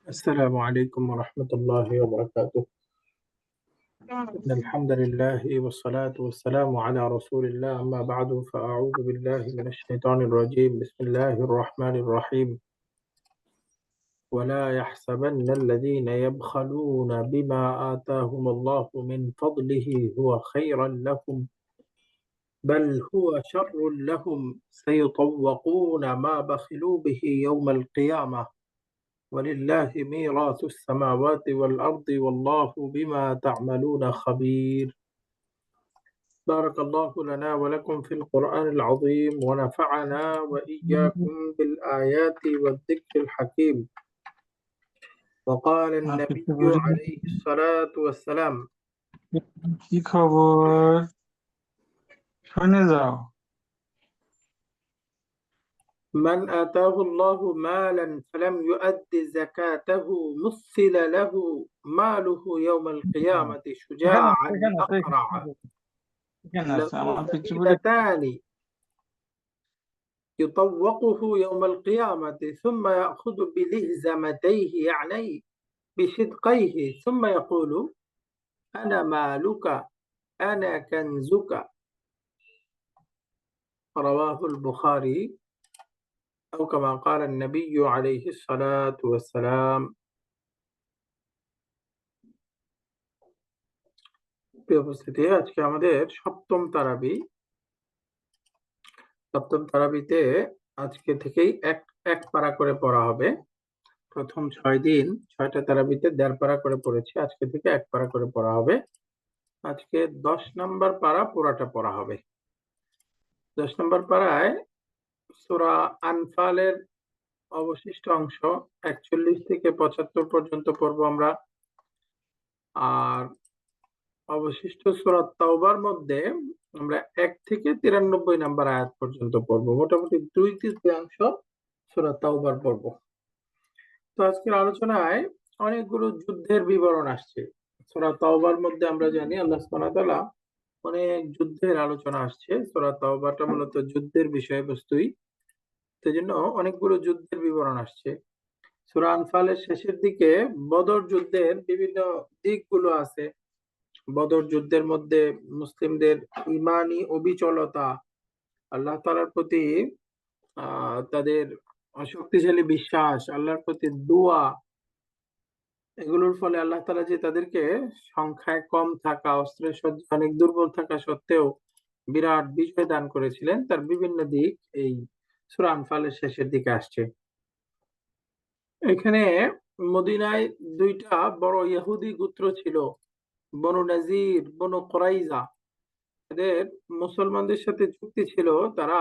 السلام عليكم ورحمة الله وبركاته. إن الحمد لله والصلاة والسلام على رسول الله، أما بعد فأعوذ بالله من الشيطان الرجيم. بسم الله الرحمن الرحيم. ولا يحسبن الذين يبخلون بما آتاهم الله من فضله هو خيرا لهم بل هو شر لهم سيطوقون ما بخلوا به يوم القيامة ولله ميراث السماوات والأرض والله بما تعملون خبير. بارك الله لنا ولكم في القرآن العظيم ونفعنا وإياكم بالآيات والذكر الحكيم. وقال النبي عليه الصلاة والسلام কি খবর? শুনে যাও। من آتاه الله مالا فلم يؤد زكاته مثل له ماله يوم القيامة شجاعا أقرع له আমার পিছু حفيدتان يطوقه يوم القيامة ثم يأخذ بلهزمتيه يعني بشدقيه ثم يقول أنا مالك أنا كنزك. رواه البخاري أو كما قال النبي عليه الصلاة والسلام. প্রিয় উপস্থিতি, আজকে আমাদের সপ্তম তারাবিতে আজকে থেকেই এক পারা করে পড়া হবে। প্রথম 6 দিন 6টা তারাবিতে 1.5 পারা করে পড়েছি, আজকে থেকে 1 পারা করে পড়া হবে। আজকে 10 নম্বর পারা পুরাটা পড়া হবে। 10 নম্বর পারায় সূরা আনফালের অবশিষ্ট অংশ 41 থেকে 75 পর্যন্ত পড়বো আমরা। আর অবশিষ্ট সূরা তাওবার মধ্যে আমরা 1 থেকে 93 নম্বর আয়াত পর্যন্ত পড়বো। মোটামুটি 2/3 সূরা তাওবার পড়বো। তো আজকের আলোচনায় অনেকগুলো যুদ্ধের বিবরণ আসছে। সূরা তাওবার মধ্যে আমরা জানি আল্লাহ সুবহানাহু ওয়া তাআলা অনেক যুদ্ধের আলোচনা আসছে। সূরা তাওবাটা মূলত যুদ্ধের বিষয়বস্তুই, সেজন্য অনেকগুলো যুদ্ধের বিবরণ আসছে। সূরা আনফালের শেষের দিকে বদর যুদ্ধের বিভিন্ন দিকগুলো আছে। বদর যুদ্ধের মধ্যে মুসলিমদের ঈমানি অবিচলতা, আল্লাহ তাআলার প্রতি তাদের শক্তিশালী বিশ্বাস, আল্লাহর প্রতি দোয়া, এগুলোর ফলে আল্লাহ তাআলা যে তাদেরকে সংখ্যায় কম থাকা, অস্ত্রের সজ্জা অনেক দুর্বল থাকা সত্ত্বেও বিরাট বিজয় দান করেছিলেন, তার বিভিন্ন দিক এই সূরা আনফালের শেষের দিকে আসছে। এখানে মদিনায় 2টা বড় ইহুদি গোত্র ছিল, বনু নাজির, বনু কুরাইজা। এদের মুসলমানদের সাথে চুক্তি ছিল, তারা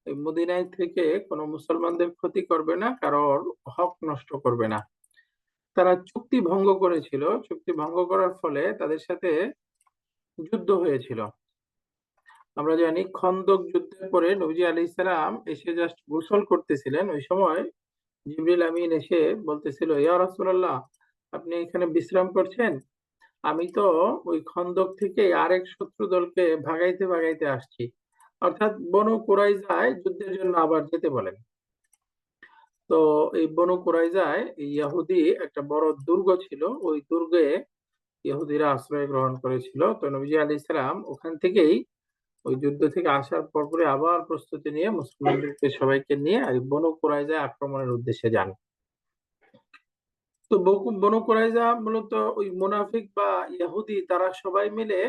এই মদিনায় থেকে কোনো মুসলমানদের ক্ষতি করবে না, কারোর হক নষ্ট করবে না। তারা চুক্তি ভঙ্গ করেছিল। চুক্তি ভঙ্গ করার ফলে তাদের সাথে যুদ্ধ হয়েছিল। আমরা জানি খন্দক যুদ্ধের পরে নবীজি আলাইহিস সালাম এসে জাস্ট গোসল করতেছিলেন, ওই সময় জিবরিল আমিন এসে বলতেছিল, ইয়া রাসূলুল্লাহ, আপনি এখানে বিশ্রাম করছেন, আমি তো ওই খন্দক থেকে আরেক শত্রু দলকে ভাগাইতে ভাগাইতে আসছি। অর্থাৎ বনু কুরাইজায় যুদ্ধের জন্য আবার যেতে বলেন। তো এই বনু কুরাইজায় ইহুদি একটা বড় দুর্গ ছিল, ওই দুর্গে ইহুদিরা আশ্রয় গ্রহণ করেছিল। তো নবীজি আলাইহিস সালাম ওখান থেকেই ওই যুদ্ধ থেকে আসার পরপরই আবার প্রস্তুতি নিয়ে মুসলমানদেরকে সবাইকে নিয়ে ওই বনু কুরাইজায় আক্রমণের উদ্দেশ্যে যান। তো বনু কুরাইজা মূলত ওই মুনাফিক বা ইহুদি, তারা সবাই মিলে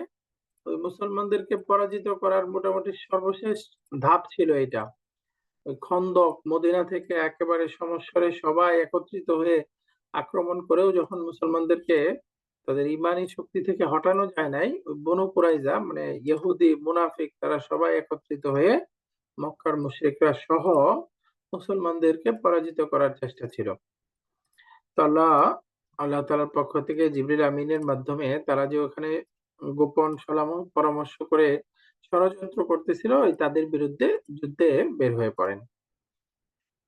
ওই মুসলমানদেরকে পরাজিত করার মোটামুটি সর্বশেষ ধাপ ছিল এটা। ওই খন্দক, মদিনা থেকে একেবারে সমস্বরে সবাই একত্রিত হয়ে আক্রমণ করেও যখন মুসলমানদেরকে তাদের ইমানি শক্তি থেকে হটানো যায় নাই, ওই বনু কুরাইজা মানে ইহুদি মুনাফিক তারা সবাই একত্রিত হয়ে মক্কার মুশরিকরা সহ মুসলমানদেরকে পরাজিত করার চেষ্টা ছিল। তো আল্লাহ তাআলার পক্ষ থেকে জিবরিল আমিনের মাধ্যমে তারা যে ওখানে গোপন পরামর্শ করে ষড়যন্ত্র করতেছিল, ওই তাদের বিরুদ্ধে যুদ্ধে বের হয়ে পড়েন।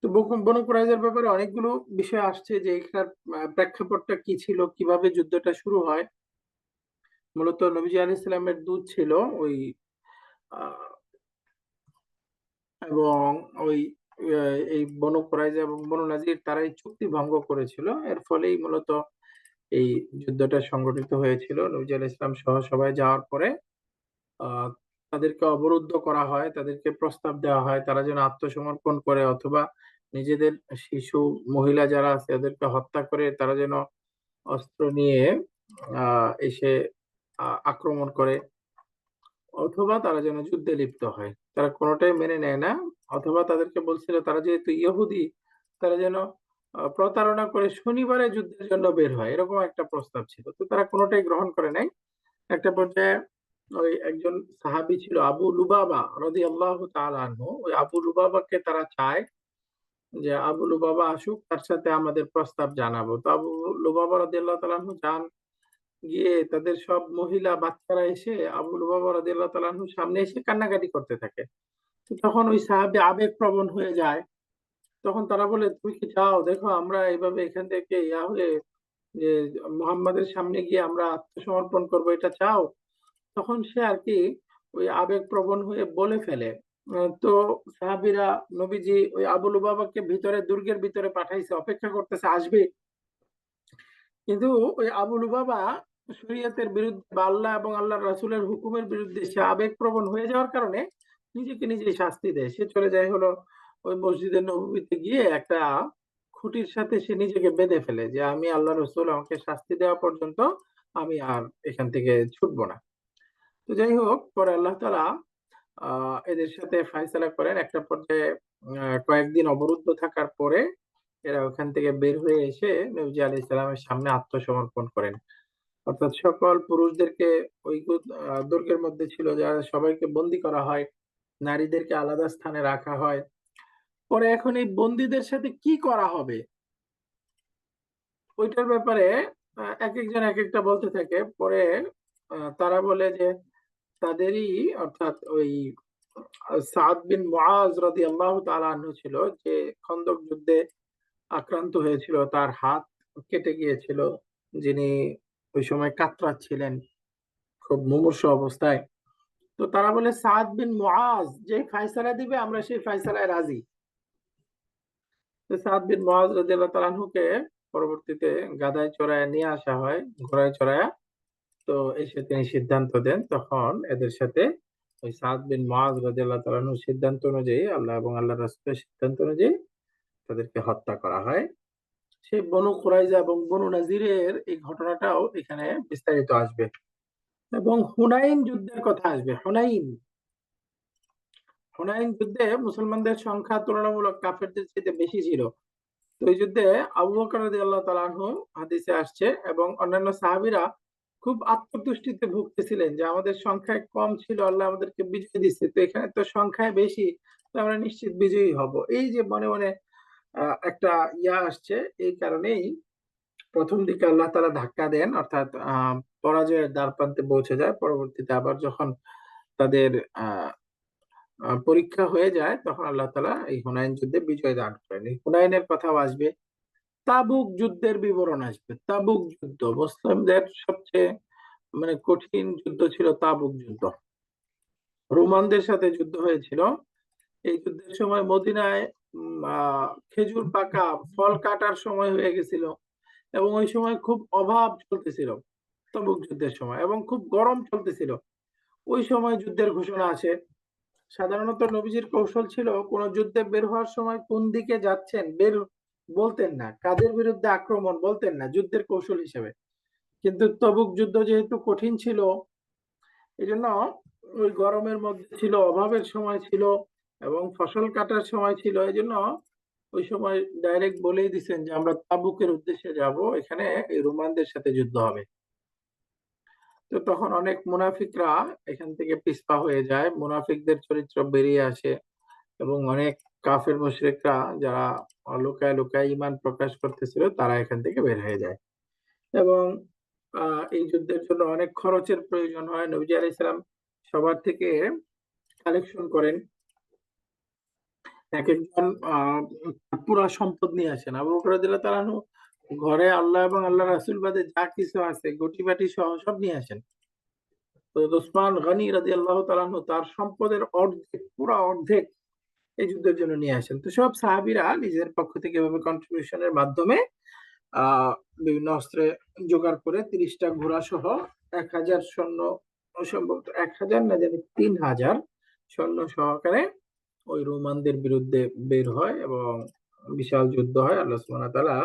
তো বনু কুরাইজার ব্যাপারে অনেকগুলো বিষয় আসছে যে এখানে প্রেক্ষাপটটা কি ছিল, কিভাবে যুদ্ধটা শুরু হয়। মূলত নবীজি আলাইহিস সালামের দূত ছিল ওই এবং ওই এই বনু কুরাইজা এবং বনু নাজির তারা এই চুক্তি ভঙ্গ করেছিল। এর ফলেই মূলত এই যুদ্ধটা সংগঠিত হয়েছিল। নবী আলাইহিস সালাম সহ সবাই যাওয়ার পরে আহ তাদেরকে অবরুদ্ধ করা হয়, তাদেরকে প্রস্তাব দেওয়া হয় তারা যেন আত্মসমর্পণ করে অথবা নিজেদের শিশু মহিলা যারা আছে তাদেরকে হত্যা করে তারা যেন অস্ত্র নিয়ে এসে আক্রমণ করে অথবা তারা যেন যুদ্ধে লিপ্ত হয়। তারা কোনোটাই মেনে নেয় না। অথবা তাদেরকে বলছিল তারা যেহেতু ইহুদি তারা যেন প্রতারণা করে শনিবারে যুদ্ধের জন্য বের হয়, এরকম একটা প্রস্তাব ছিল। তো তারা কোনোটাই গ্রহণ করে নাই। একটা পর্যায়ে ওই একজন সাহাবী ছিল আবু লুবাবা রাদিয়াল্লাহু তাআলা আনহু, ওই আবু লুবাবাকে তারা চায় যে আবু লুবাবা আসুক, তার সাথে আমাদের প্রস্তাব জানাবো। তো আবু লুবাবা রাদিয়াল্লাহু তাআলা আনহু যান, গিয়ে তাদের সব মহিলা বাচ্চারা এসে আবু লুবাবা রাদিয়াল্লাহু তাআলা আনহুর সামনে এসে কান্নাকাটি করতে থাকে। তো তখন ওই সাহাবী আবেগপ্রবণ হয়ে যায়। তখন তারা বলে তুমি কি চাও, দেখো আমরা এইভাবে এখান থেকে হলে যে মুহাম্মাদের সামনে গিয়ে আমরা আত্মসমর্পণ করবো, এটা চাও? তখন সে আর কি ওই আবেগপ্রবণ হয়ে বলে ফেলে। তো সাহাবীরা নবীজি ওই আবু লুবাবাকে ভিতরে দুর্গের ভিতরে পাঠাইছে, অপেক্ষা করতেছে আসবে। কিন্তু ওই আবু লুবাবা শরীয়তের বিরুদ্ধে বা আল্লাহ এবং আল্লাহর রাসূলের হুকুমের বিরুদ্ধে সে আবেগপ্রবণ হয়ে যাওয়ার কারণে নিজেকে নিজেই শাস্তি দেয়। সে চলে যায় হলো ওই মসজিদে নববীতে গিয়ে একটা খুঁটির সাথে সে নিজেকে বেঁধে ফেলে যে আমি আল্লাহ রসুল আমাকে শাস্তি দেওয়া পর্যন্ত আমি আর এখান থেকে ছুটবো না। তো যাই হোক, পরে আল্লাহ তাআলা এদের সাথে ফায়সালা করেন। একটা পর্যায়ে কয়েকদিন অবরুদ্ধ থাকার পরে এরা ওখান থেকে বের হয়ে এসে নবীজি আলাইহিস সালামের সামনে আত্মসমর্পণ করেন। অর্থাৎ সকল পুরুষদেরকে ওই দুর্গের মধ্যে ছিল যারা সবাইকে বন্দী করা হয়, নারীদেরকে আলাদা স্থানে রাখা হয়। পরে এখন এই বন্দীদের সাথে কি করা হবে ওইটার ব্যাপারে এক একজন এক একটা বলতে থাকে। পরে তারা বলে যে তাদেরই অর্থাৎ ওই সাদ বিন মুআজ রাদিয়াল্লাহু তাআলা আনহু ছিল যে খন্দক যুদ্ধে আক্রান্ত হয়েছিল, তার হাত কেটে গিয়েছিল, যিনি ওই সময় কাতরাচ্ছিলেন খুব মুমূর্ষু অবস্থায়। তো তারা বলে সাদ বিন মুআজ যে ফয়সালা দিবে আমরা সেই ফয়সালায় রাজি। তো সাদ বিন মুআজ রাদিয়াল্লাহু তাআলা আনহুকে পরবর্তীতে গাধায় চড়ায় নিয়ে আসা হয়, ঘোড়ায় চড়ায়। তো এসে তিনি সিদ্ধান্ত দেন, তখন এদের সাথে ওই সাদ বিন মুআজ রাদিয়াল্লাহু তাআলা আনহুর সিদ্ধান্ত অনুযায়ী, আল্লাহ এবং আল্লাহর রাসূলের সিদ্ধান্ত অনুযায়ী তাদেরকে হত্যা করা হয়। সেই বনু কুরাইজা এবং বনু নাজিরের এই ঘটনাটাও এখানে বিস্তারিত আসবে এবং হুনাইন যুদ্ধের কথা আসবে। হুনাইন হুনাইন যুদ্ধে মুসলমানদের সংখ্যা তুলনামূলক কাফেরদের চেয়ে বেশি ছিল। তো এই যুদ্ধে আবু বকর রাদিয়াল্লাহু তাআলা আনহু হাদিসে আসছে এবং অন্যান্য সাহাবীরা খুব আত্মতুষ্টিতে ভুগতেছিলেন যে আমাদের সংখ্যায় কম ছিল, আল্লাহ আমাদেরকে বিজয় দিচ্ছে, তো এখানে তো সংখ্যায় বেশি, তো আমরা নিশ্চিত বিজয়ী হব। এই যে মনে মনে একটা আসছে, এই কারণেই প্রথম দিকে আল্লাহ তাআলা ধাক্কা দেন, অর্থাৎ পরাজয়ের দ্বার প্রান্তে পৌঁছে যায়। পরবর্তীতে আবার যখন তাদের আহ পরীক্ষা হয়ে যায় তখন আল্লাহ তাআলা এই হুনাইন যুদ্ধে বিজয় দান করেন। এই হুনাইনের কথাও আসবে। তাবুক যুদ্ধের বিবরণ আসবে। তাবুক যুদ্ধ মুসলিমদের সবচেয়ে কঠিন যুদ্ধ ছিল তাবুক যুদ্ধ। রোমানদের সাথে যুদ্ধ হয়েছিল। এই যুদ্ধের সময় মদিনায় খেজুর পাকা ফল কাটার সময় হয়ে গেছিল এবং ওই সময় খুব অভাব চলতেছিল তাবুক যুদ্ধের সময়, এবং খুব গরম চলতেছিল। ওই সময় যুদ্ধের ঘোষণা আসে। সাধারণত নবীজির কৌশল ছিল কোন যুদ্ধে বের হওয়ার সময় কোন দিকে যাচ্ছেন বের বলতেন না, কাদের বিরুদ্ধে আক্রমণ বলতেন না যুদ্ধের কৌশল হিসেবে। কিন্তু তবুক যুদ্ধ যেহেতু কঠিন ছিল, এই জন্য ওই গরমের মধ্যে ছিল, অভাবের সময় ছিল এবং ফসল কাটার সময় ছিল, এই জন্য ওই সময় ডাইরেক্ট বলেই দিচ্ছেন যে আমরা তাবুকের উদ্দেশ্যে যাব, এখানে এই রোমানদের সাথে যুদ্ধ হবে। তো তখন অনেক মুনাফিকরা এখান থেকে পিছপা হয়ে যায়, মুনাফিকদের চরিত্র বেরিয়ে আসে এবং অনেক কাফের মুশরিকরা যারা লুকায় লুকায় ঈমান প্রকাশ করতেছিল তারা এখান থেকে বের হয়ে যায়। এবং এই যুদ্ধের জন্য অনেক খরচের প্রয়োজন হয়। নবীজি আলাইহিস সালাম সবার থেকে কালেকশন করেন, এক একজন পুরা সম্পদ নিয়ে আসেন। আবু বকর রাদিয়াল্লাহু তাআলা আনহু ঘরে আল্লাহ এবং আল্লাহ রাসূল বাদে যা কিছু আছে গটি বাটি সহ সব নিয়ে আসেন। তো ওসমান গনি রাদিয়াল্লাহু তাআলা আনহু তার সম্পদের অর্ধেক, পুরা অর্ধেক এই যুদ্ধের জন্য নিয়ে আসেন। তো সব সাহাবীরা নিজের পক্ষ থেকে এভাবে কন্ট্রিবিউশনের মাধ্যমে বিভিন্ন অস্ত্রে জোগাড় করে 30টা ঘোড়া সহ 1000 সৈন্য, সম্ভবত 1000 না জানি 3000 সৈন্য সহকারে ওই রোমানদের বিরুদ্ধে বের হয় এবং বিশাল যুদ্ধ হয়। আল্লাহ সুবহানাহু ওয়া তাআলা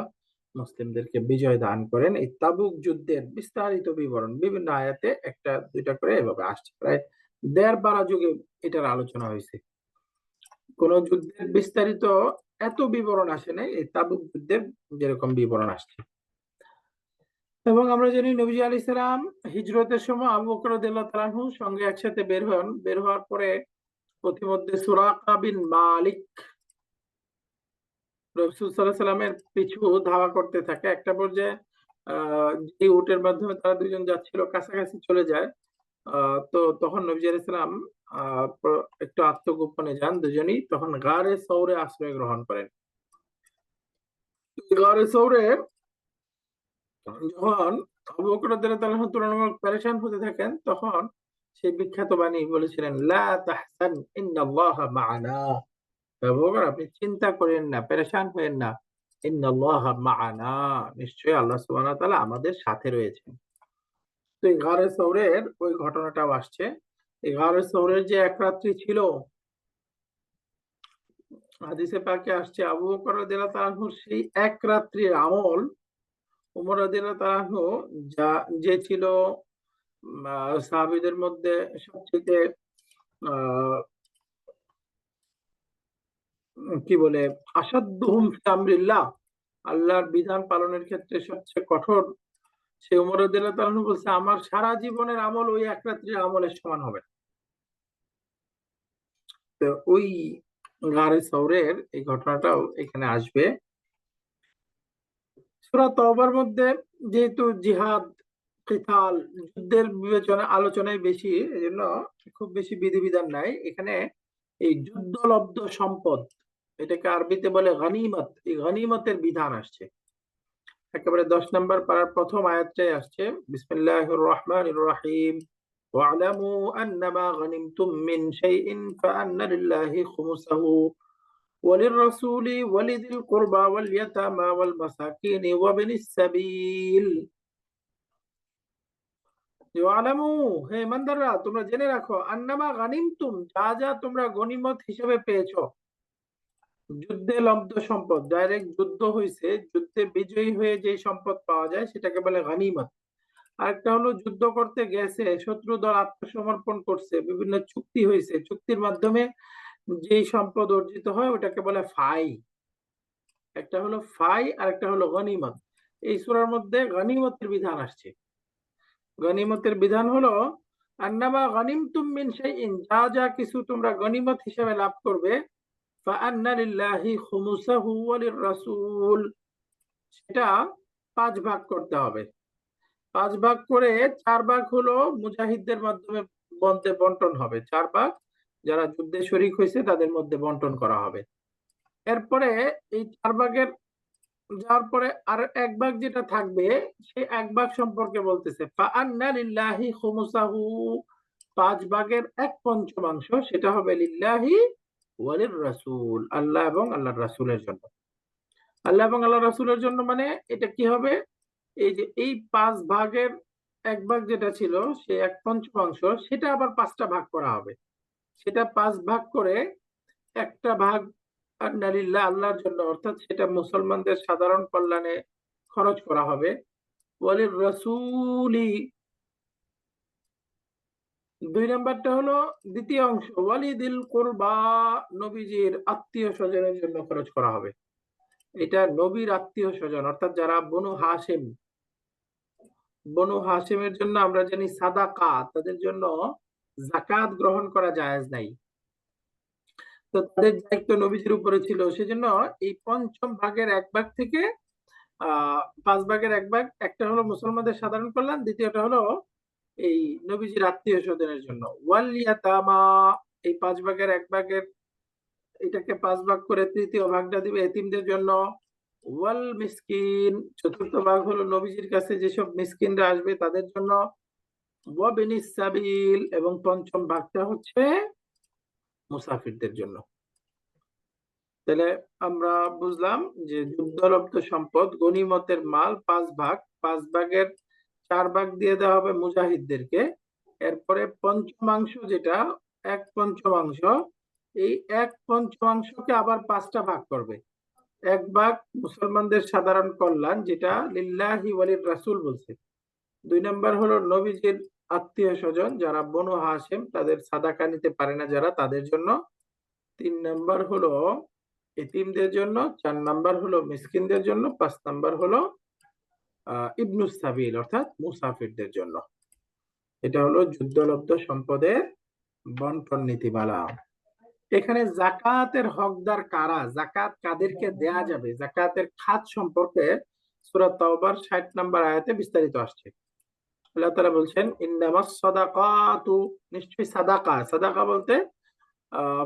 মুসলিমদেরকে বিজয় দান করেন। এই তাবুক যুদ্ধের বিস্তারিত বিবরণ বিভিন্ন আয়াতে একটা দুইটা করে এভাবে আসছে। প্রায় 1.5 যুগে এটার আলোচনা হয়েছে। কোন যুদ্ধের বিস্তারিত এত বিবরণ আসে নাই, এই তাবুক যুদ্ধের যেরকম বিবরণ আসছে। এবং আমরা জানি নবীজি আলাইহিস সালাম হিজরতের সময় আবু বকর রাদিয়াল্লাহু তাআলা আনহু সঙ্গে একসাথে বের হন। বের হওয়ার পরে পথিমধ্যে সুরাকা বিন মালিক রাসূল সাল্লাল্লাহু আলাইহি সাল্লামের পিছু ধাওয়া করতে থাকে। একটা পর্যায়ে যে উটের মাধ্যমে তারা দুইজন যাচ্ছিল কাছাকাছি চলে যায়। তো তখন নবী আলাইহিস সালাম একটু আত্মগোপনে যান দুজনই। তখন গারে সওরে আশ্রয় গ্রহণ করেন। গারে সওরে যখন আবু বকর রাদিয়াল্লাহু তাআলা আনহু তুলনামূলক পেরেশান হতে থাকেন, তখন সেই বিখ্যাত বাণী বলেছিলেন, লা তাহজান ইন্নাল্লাহা মা'ানা। আবু বকর, আপনি চিন্তা করেন না, পেরেশান হয়েন না। ইন্নাল্লাহা মা'ানা, নিশ্চয়ই আল্লাহ সুবহানাহু ওয়া তাআলা আমাদের সাথে রয়েছেন। তো এই গারে সওরের ওই ঘটনাটাও আসছে। এই গারে সওরের যে এক রাত্রি ছিল, হাদিসে পাকে আসছে আবু বকর রাদিয়াল্লাহু তাআলা আনহুর সেই এক রাত্রির আমল ওমর রাদিয়াল্লাহু তাআলা আনহু যা যে ছিল সাহাবীদের মধ্যে সবচেয়ে আহ কি বলে আসাদ্দুহুম ফি আমরিল্লাহ, আল্লাহর বিধান পালনের ক্ষেত্রে সবচেয়ে কঠোর, সে ওমর রাদিয়াল্লাহু তাআলা আনহু বলছে, আমার সারা জীবনের আমল ওই এক রাত্রির আমলের সমান হবে না। তো ওই গারে সওরের এই ঘটনাটাও এখানে আসবে। সূরা তওবার মধ্যে যেহেতু জিহাদ, কিতাল, যুদ্ধের বিবেচনা আলোচনায় বেশি, এজন্য খুব বেশি বিধিবিধান নাই এখানে। এই যুদ্ধলব্ধ সম্পদ, এটাকে আরবিতে বলে গনিমত, এই গনিমতের বিধান আসছে। একেবারে 10 নম্বর পারার প্রথম আয়াতটাই আসছে, বিসমিল্লাহির রহমানির রহিম, ওয়া'লামু আন্নামা গনিমতুম মিন শাইইন ফাআন্না লিল্লাহি খুমুসাহু وللرسول ولذي القربى واليتامى والمساكين وابن السبيل ওয়ালামু, হে ইমানদাররা, তোমরা জেনে রাখো, আন্নামা গানিমতুম, যা যা তোমরা গনিমত হিসেবে পেয়েছো, যুদ্ধে লব্ধ সম্পদ, ডাইরেক্ট যুদ্ধ হয়েছে, যুদ্ধে বিজয়ী হয়ে যে সম্পদ পাওয়া যায় সেটাকে বলে গানিমত। আরেকটা হলো যুদ্ধ করতে গেছে, শত্রু দল আত্মসমর্পণ করছে, বিভিন্ন চুক্তি হয়েছে, চুক্তির মাধ্যমে যেই সম্পদ অর্জিত হয় ওটাকে বলে ফাই। একটা হলো ফাই আর একটা হলো গনিমত। এই সূরার মধ্যে গনিমতের বিধান আসছে। গনিমতের বিধান হলো আন্নামা গনিমতুম মিন শাইইন, যা যা কিছু তোমরা গনিমত হিসেবে লাভ করবে, ফাআন্না লিল্লাহি খুমুসাহু ওয়া লিররাসূল, সেটা 5 ভাগ করতে হবে। 5 ভাগ করে 4 ভাগ হলো মুজাহিদদের মাধ্যমে বন্টন হবে। 4 ভাগ যারা যুদ্ধে শরীক হয়েছে তাদের মধ্যে বন্টন করা হবে। এরপরে এই 4 ভাগের যাওয়ার পরে আর 1 ভাগ যেটা থাকবে, সেই 1 ভাগ সম্পর্কে বলতেছে, ফাআন্না লিল্লাহি খুমুসাহু, 5 ভাগের 1/5 সেটা হবে লিল্লাহি ওয়ালির রাসূল, আল্লাহ এবং আল্লাহর রাসূলের জন্য। আল্লাহ এবং আল্লাহর রাসূলের জন্য মানে এটা কি হবে, এই যে এই 5 ভাগের 1 ভাগ যেটা ছিল, সেই 1/5 সেটা আবার 5টা ভাগ করা হবে। সেটা 5 ভাগ করে একটা ভাগ আন্না লিল্লাহ, আল্লাহর জন্য, অর্থাৎ সেটা মুসলমানদের সাধারণ কল্যাণে খরচ করা হবে। ওয়ালির রাসূলি, 2 নাম্বারটা হলো দ্বিতীয় অংশ, ওয়ালিদিল কুরবা, নবীজির আত্মীয় স্বজনের জন্য খরচ করা হবে। এটা নবীর আত্মীয় স্বজন, অর্থাৎ যারা বনু হাশিম, বনু হাশিমের জন্য আমরা জানি সাদাকা, তাদের জন্য যাকাত গ্রহণ করা জায়েজ নাই। তো তাদের দায়িত্ব নবীজির উপরে ছিল, সেজন্য এই পঞ্চম ভাগের 1 ভাগ থেকে 5 ভাগের 1 ভাগ, একটা হলো মুসলমানদের সাধারণ কল্যাণ, দ্বিতীয়টা হলো এই নবীজির আত্মীয় স্বজনের জন্য। ওয়াল ইয়াতামা, এই 5 ভাগের 1 ভাগের এটাকে 5 ভাগ করে তৃতীয় ভাগটা দিবে এতিমদের জন্য। ওয়াল মিসকিন, চতুর্থ ভাগ হলো নবীজির কাছে যেসব মিসকিনরা আসবে তাদের জন্য। ওয়া বিনিস সাবিল, এবং পঞ্চম ভাগটা হচ্ছে মুসাফিরদের জন্য। তাহলে আমরা বুঝলাম যে যুদ্ধলব্ধ সম্পদ গনিমতের মাল 5 ভাগ, 5 ভাগের 4 ভাগ দিয়ে দেওয়া হবে মুজাহিদদেরকে। এরপরে পঞ্চমাংশ, যেটা 1/5, এই 1/5কে আবার 5টা ভাগ করবে। 1 ভাগ মুসলমানদের সাধারণ কল্যাণ, যেটা লিল্লাহি ওয়ালির রাসূল বলছে। 2 নম্বর হলো নবীজির আত্মীয় স্বজন যারা বনু হাশেম, তাদের সাদাকা নিতে পারে না যারা, তাদের জন্য। 3 নম্বর হলো এতিমদের জন্য। 4 নম্বর হলো মিসকিনদের জন্য। 5 নম্বর হলো ইবনুস সাবিল অর্থাৎ মুসাফিরদের জন্য। এটা হলো যুদ্ধলব্ধ সম্পদের বন্টন নীতিমালা। এখানে জাকাতের হকদার কারা, জাকাত কাদেরকে দেয়া যাবে, জাকাতের খাত সম্পর্কে সূরা তাওবার 60 নম্বর আয়াতে বিস্তারিত আসছে। আল্লাহ তাআলা বলছেন, ইন্নামাস সাদাকাতু, নিশ্চয়ই সাদাকা, সাদাকা বলতে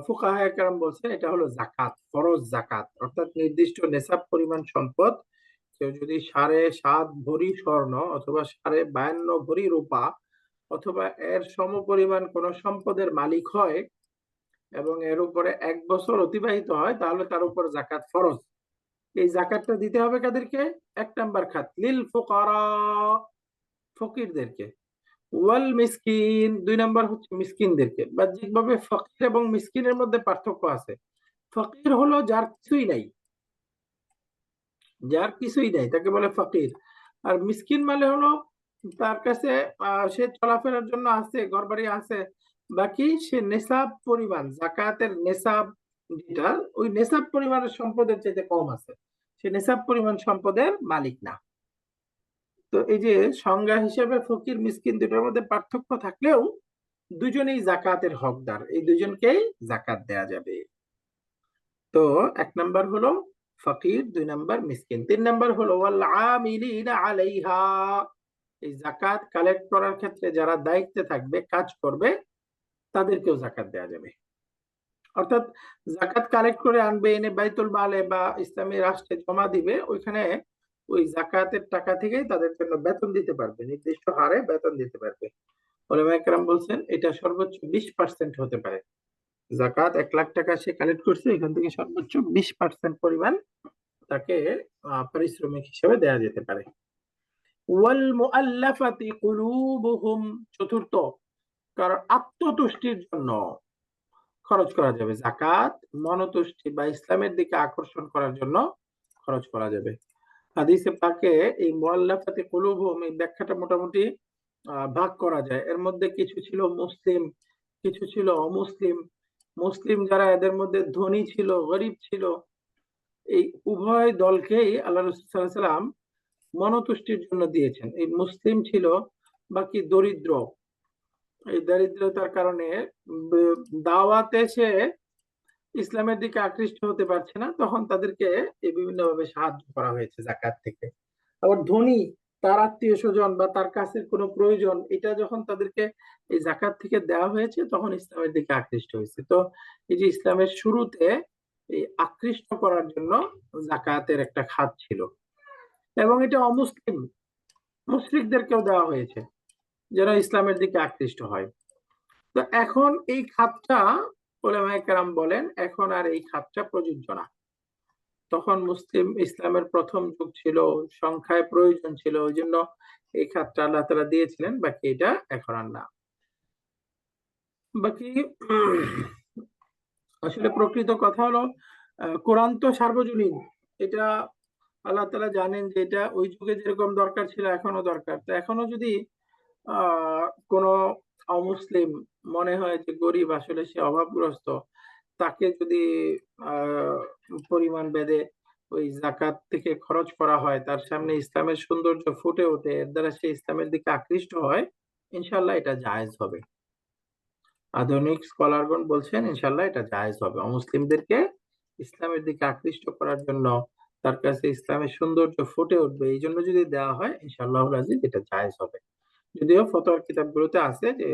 ফুকাহায়ে কেরাম বলছেন এটা হলো জাকাত, ফরজ জাকাত, অর্থাৎ নির্দিষ্ট নেসাব পরিমাণ সম্পদ কেউ যদি 7.5 ভরি স্বর্ণ অথবা 52 ভরি রূপা অথবা এর সমপরিমাণ কোন সম্পদের মালিক হয় এবং এর উপরে 1 বছর অতিবাহিত হয়, তাহলে তার উপর জাকাত ফরজ। এই জাকাতটা দিতে হবে কাদেরকে? 1 নম্বর খাত লিল ফুকারা, ফকিরদেরকে। ওয়াল মিসকিন, 2 নম্বর হচ্ছে মিসকিনদেরকে। বাহ্যিকভাবে ফকির এবং মিসকিনের মধ্যে পার্থক্য আছে। ফকির হলো যার কিছুই নাই, যার কিছুই নাই তাকে বলে ফকির। আর মিসকিন মানে হলো তার কাছে সে চলাফেরার জন্য আছে, ঘরবাড়ি আছে, বাকি সে নেসাব পরিমাণ, জাকাতের নেসাব যেটা, ওই নেসাব পরিমাণের সম্পদের চাইতে কম আছে, সে নেসাব পরিমাণ সম্পদের মালিক না। তো এই যে সংজ্ঞা হিসেবে ফকির মিসকিন দুটোর মধ্যে পার্থক্য থাকলেও দুজনেই জাকাতের হকদার, এই দুজনকেই জাকাত দেয়া যাবে। তো 1 নম্বর হলো ফকির, 2 নম্বর মিসকিন, 3 নম্বর হলো ওয়াল আমিলিনা আলাইহা, এই জাকাত কালেক্ট করার ক্ষেত্রে যারা দায়িত্বে থাকবে, কাজ করবে, তাদেরকেও জাকাত দেয়া যাবে। অর্থাৎ জাকাত কালেক্ট করে আনবে, এনে বাইতুল মালে বা ইসলামী রাষ্ট্রে জমা দিবে, ওইখানে ওই জাকাতের টাকা থেকেই তাদের জন্য বেতন দিতে পারবে, নির্দিষ্ট হারে বেতন দিতে পারবে। ওলামায়ে কেরাম বলছেন এটা সর্বোচ্চ 20% হতে পারে। জাকাত 1 লাখ টাকা সে কালেক্ট করছে, এখান থেকে সর্বোচ্চ 20% পরিমাণ তাকে পারিশ্রমিক হিসেবে দেয়া যেতে পারে। ওয়াল মুআল্লাফাতি কুলুবুহুম, চতুর্থ, কারণ আত্মতুষ্টির জন্য খরচ করা যাবে জাকাত, মনতুষ্টি বা ইসলামের দিকে আকর্ষণ করার জন্য খরচ করা যাবে। হাদিসে পাকে এই মুআল্লাফাতি কুলুবুহুম এই ব্যাখ্যাটা মোটামুটি ভাগ করা যায়। এর মধ্যে কিছু ছিল মুসলিম, কিছু ছিল অমুসলিম। মুসলিম যারা, এদের মধ্যে ধনী ছিল, গরিব ছিল, এই উভয় দলকেই আল্লাহ রাসূল সাল্লাল্লাহু আলাইহি ওয়াসাল্লাম মনতুষ্টির জন্য দিয়েছেন। এই মুসলিম ছিল বাকি দরিদ্র, এই দারিদ্রতার কারণে দাওয়াতে সে ইসলামের দিকে আকৃষ্ট হতে পারছে না, তখন তাদেরকে বিভিন্ন ভাবে সাহায্য করা হয়েছে জাকাত থেকে। আবার ধনী, তার আত্মীয় স্বজন বা তার কাছের কোনো প্রয়োজন, এটা যখন তাদেরকে এই জাকাত থেকে দেওয়া হয়েছে, তখন ইসলামের দিকে আকৃষ্ট হয়েছে। তো এই যে ইসলামের শুরুতে এই আকৃষ্ট করার জন্য জাকাতের একটা খাত ছিল, এবং এটা অমুসলিম মুশরিকদেরকেও দেওয়া হয়েছে যারা ইসলামের দিকে আকৃষ্ট হয়। তো এখন এই খাতটা, উলামায়ে কেরাম বলেন, এখন আর এই খাতটা প্রযোজ্য না। তখন মুসলিম ইসলামের প্রথম যুগ ছিল, সংখ্যায় প্রয়োজন ছিল, ওই জন্য এই খাতটা আল্লাহ তাআলা দিয়েছিলেন, বাকি এটা এখন আর না। বাকি আসলে প্রকৃত কথা হলো কোরআন তো সার্বজনীন, এটা আল্লাহ তাআলা জানেন যে এটা ওই যুগে যেরকম দরকার ছিল এখনো দরকার। তো এখনো যদি কোন অমুসলিম মনে হয় যে গরিব, আসলে সে অভাবগ্রস্ত, তাকে যদি আহ পরিমাণ ভেদে ওই জাকাত থেকে খরচ করা হয়, তার সামনে ইসলামের সৌন্দর্য ফুটে ওঠে, এর দ্বারা সে ইসলামের দিকে আকৃষ্ট হয়, ইনশাল্লাহ এটা জায়েজ হবে। আধুনিক স্কলারগণ বলছেন ইনশাল্লাহ এটা জায়েজ হবে। অমুসলিমদেরকে ইসলামের দিকে আকৃষ্ট করার জন্য, তার কাছে ইসলামের সৌন্দর্য ফুটে উঠবে, এই জন্য যদি দেওয়া হয়, ইনশাআল্লাহ আজিজ এটা জায়েজ হবে। যদিও ফতোয়ার কিতাবগুলোতে আছে যে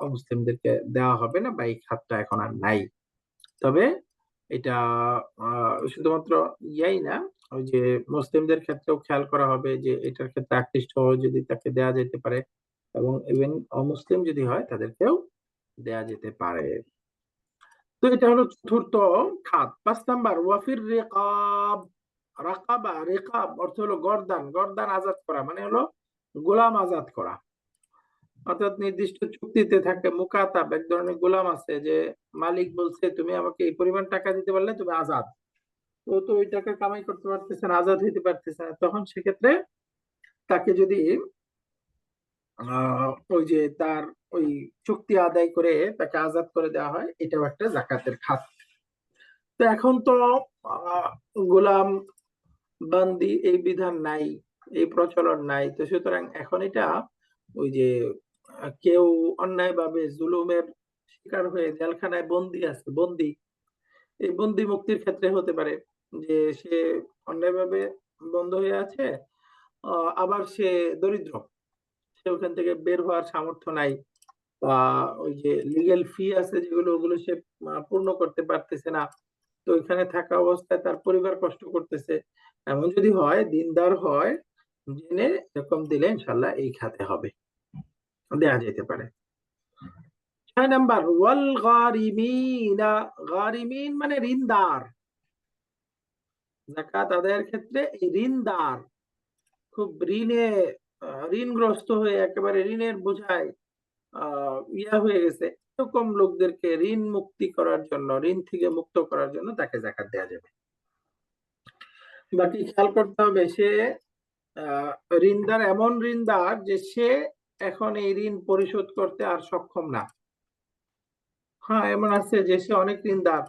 অমুসলিমদেরকে দেওয়া হবে না, বা এই খাতটা এখন আর নাই। তবে এটা শুধুমাত্র ইয়াই না, ওই যে মুসলিমদের ক্ষেত্রেও খেয়াল করা হবে যে এটার ক্ষেত্রে আকৃষ্ট হয়ে যদি তাকে দেয়া যেতে পারে, এবং ইভেন অমুসলিম যদি হয় তাদেরকেও দেয়া যেতে পারে। তো এটা হলো চতুর্থ খাত। 5 নাম্বার ওয়াফির রিকাব। রাকাবা, রিকাব অর্থ হলো গর্দান, গর্দান আজাদ করা মানে হলো গোলাম আজাদ করা। অর্থাৎ নির্দিষ্ট চুক্তিতে থাকে মুকাতাব, এক ধরনের গোলাম আছে যে মালিক বলছে তুমি আমাকে এই পরিমাণ টাকা দিতে পারলে তুমি আজাদ। তো তো ওই টাকা কামাই করতে পারতেছে না, আজাদ হইতে পারতেছে না, তখন সেক্ষেত্রে তাকে যদি ওই যে তার ওই চুক্তি আদায় করে তাকে আজাদ করে দেওয়া হয়, এটাও একটা জাকাতের খাত। তো এখন তো আহ, গোলাম বান্দি এই বিধান নাই, এই প্রচলন নাই, তো সুতরাং এখন এটা ওই যে কেউ অন্যায়ভাবে জুলুমের শিকার হয়ে জেলখানায় বন্দি আছে, বন্দি, এই বন্দি মুক্তির ক্ষেত্রে হতে পারে যে সে অন্যায়ভাবে বন্ধ হয়ে আছে, আবার সে দরিদ্র, সে ওখান থেকে বের হওয়ার সামর্থ্য নাই, বা ওই যে লিগেল ফি আছে যেগুলো, ওগুলো সে পূর্ণ করতে পারতেছে না, তো ওইখানে থাকা অবস্থায় তার পরিবার কষ্ট করতেছে, এমন যদি হয়, দিনদার হয়, জেনে এরকম দিলে ইনশাল্লাহ এই খাতে হবে, দেয়া যেতে পারে। 6 নাম্বার ওয়াল গারিমিনা। গারিমিন মানে ঋণদার। যাকাত আদায়ের ক্ষেত্রে এই ঋণদার, খুব ঋণে ঋণগ্রস্ত হয়ে একেবারে ঋণের বোঝায় ইয়া হয়ে গেছে, এরকম লোকদেরকে ঋণ মুক্তি করার জন্য, ঋণ থেকে মুক্ত করার জন্য তাকে যাকাত দেওয়া যাবে। বাকি খেয়াল করতে হবে, সে আহ, ঋণদার এমন ঋণদার যে সে এখন এই ঋণ পরিশোধ করতে আর সক্ষম না। হ্যাঁ, এমন আছে যে সে অনেক ঋণদার,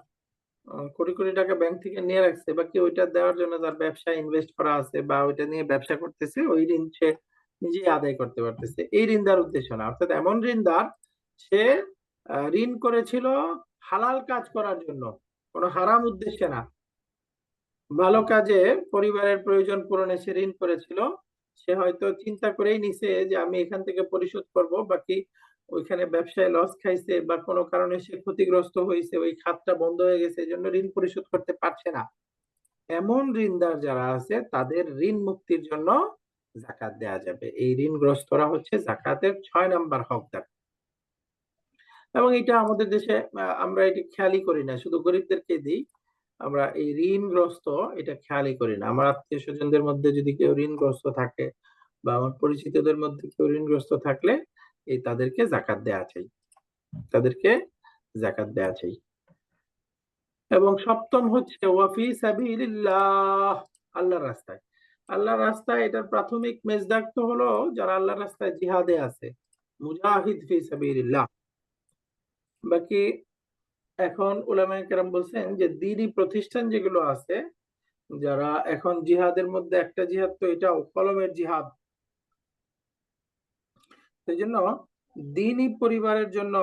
কোটি কোটি টাকা ব্যাংক থেকে নিয়ে রাখছে, বাকি ওইটা দেওয়ার জন্য তার ব্যবসা ইনভেস্ট করা আছে, বা ওইটা নিয়ে ব্যবসা করতেছে, ওই ঋণ সে নিজেই আদায় করতে পারতেছে, এই ঋণদার উদ্দেশ্য না। অর্থাৎ এমন ঋণদার, সে ঋণ করেছিল হালাল কাজ করার জন্য, কোনো হারাম উদ্দেশ্যে না, ভালো কাজে, পরিবারের প্রয়োজন পূরণে সে ঋণ করেছিল, সে হয়তো চিন্তা করেই নিছে যে আমি এখান থেকে পরিশোধ করব, বাকি ওইখানে ব্যবসায় লস খাইছে বা কোনো কারণে সে ক্ষতিগ্রস্ত হয়েছে, ওই খাতটা বন্ধ হয়ে গেছে, এই জন্য ঋণ পরিশোধ করতে পারছে না। এমন ঋণদার যারা আছে তাদের ঋণ মুক্তির জন্য জাকাত দেয়া যাবে। এই ঋণগ্রস্তরা হচ্ছে জাকাতের 6 নাম্বার হকদার। এবং এটা আমাদের দেশে আমরা এটা খেয়ালই করি না, শুধু গরিবদেরকে দিই আমরা এই ঋণগ্রস্ত, এটা খেয়ালই করি না। আমার আত্মীয় স্বজনদের মধ্যে যদি কেউ ঋণগ্রস্ত থাকে, বা আমার পরিচিতদের মধ্যে কেউ ঋণগ্রস্ত থাকলে, এই তাদেরকে জাকাত দেয়া চাই, তাদেরকে জাকাত দেয়া চাই। এবং সপ্তম হচ্ছে ওয়াফি সাবিলিল্লাহ, আল্লাহর রাস্তায়। আল্লাহর রাস্তায় এটার প্রাথমিক মেজদাক তো হলো যারা আল্লাহর রাস্তায় জিহাদে আছে, মুজাহিদ ফি সাবিলিল্লাহ। বাকি এখন উলামায়ে কেরাম বলছেন যে দ্বীনি প্রতিষ্ঠান যেগুলো আছে, যারা এখন জিহাদের মধ্যে একটা জিহাদ তো এটাও কলমের জিহাদ, সেই জন্য দ্বীনি পরিবারের জন্য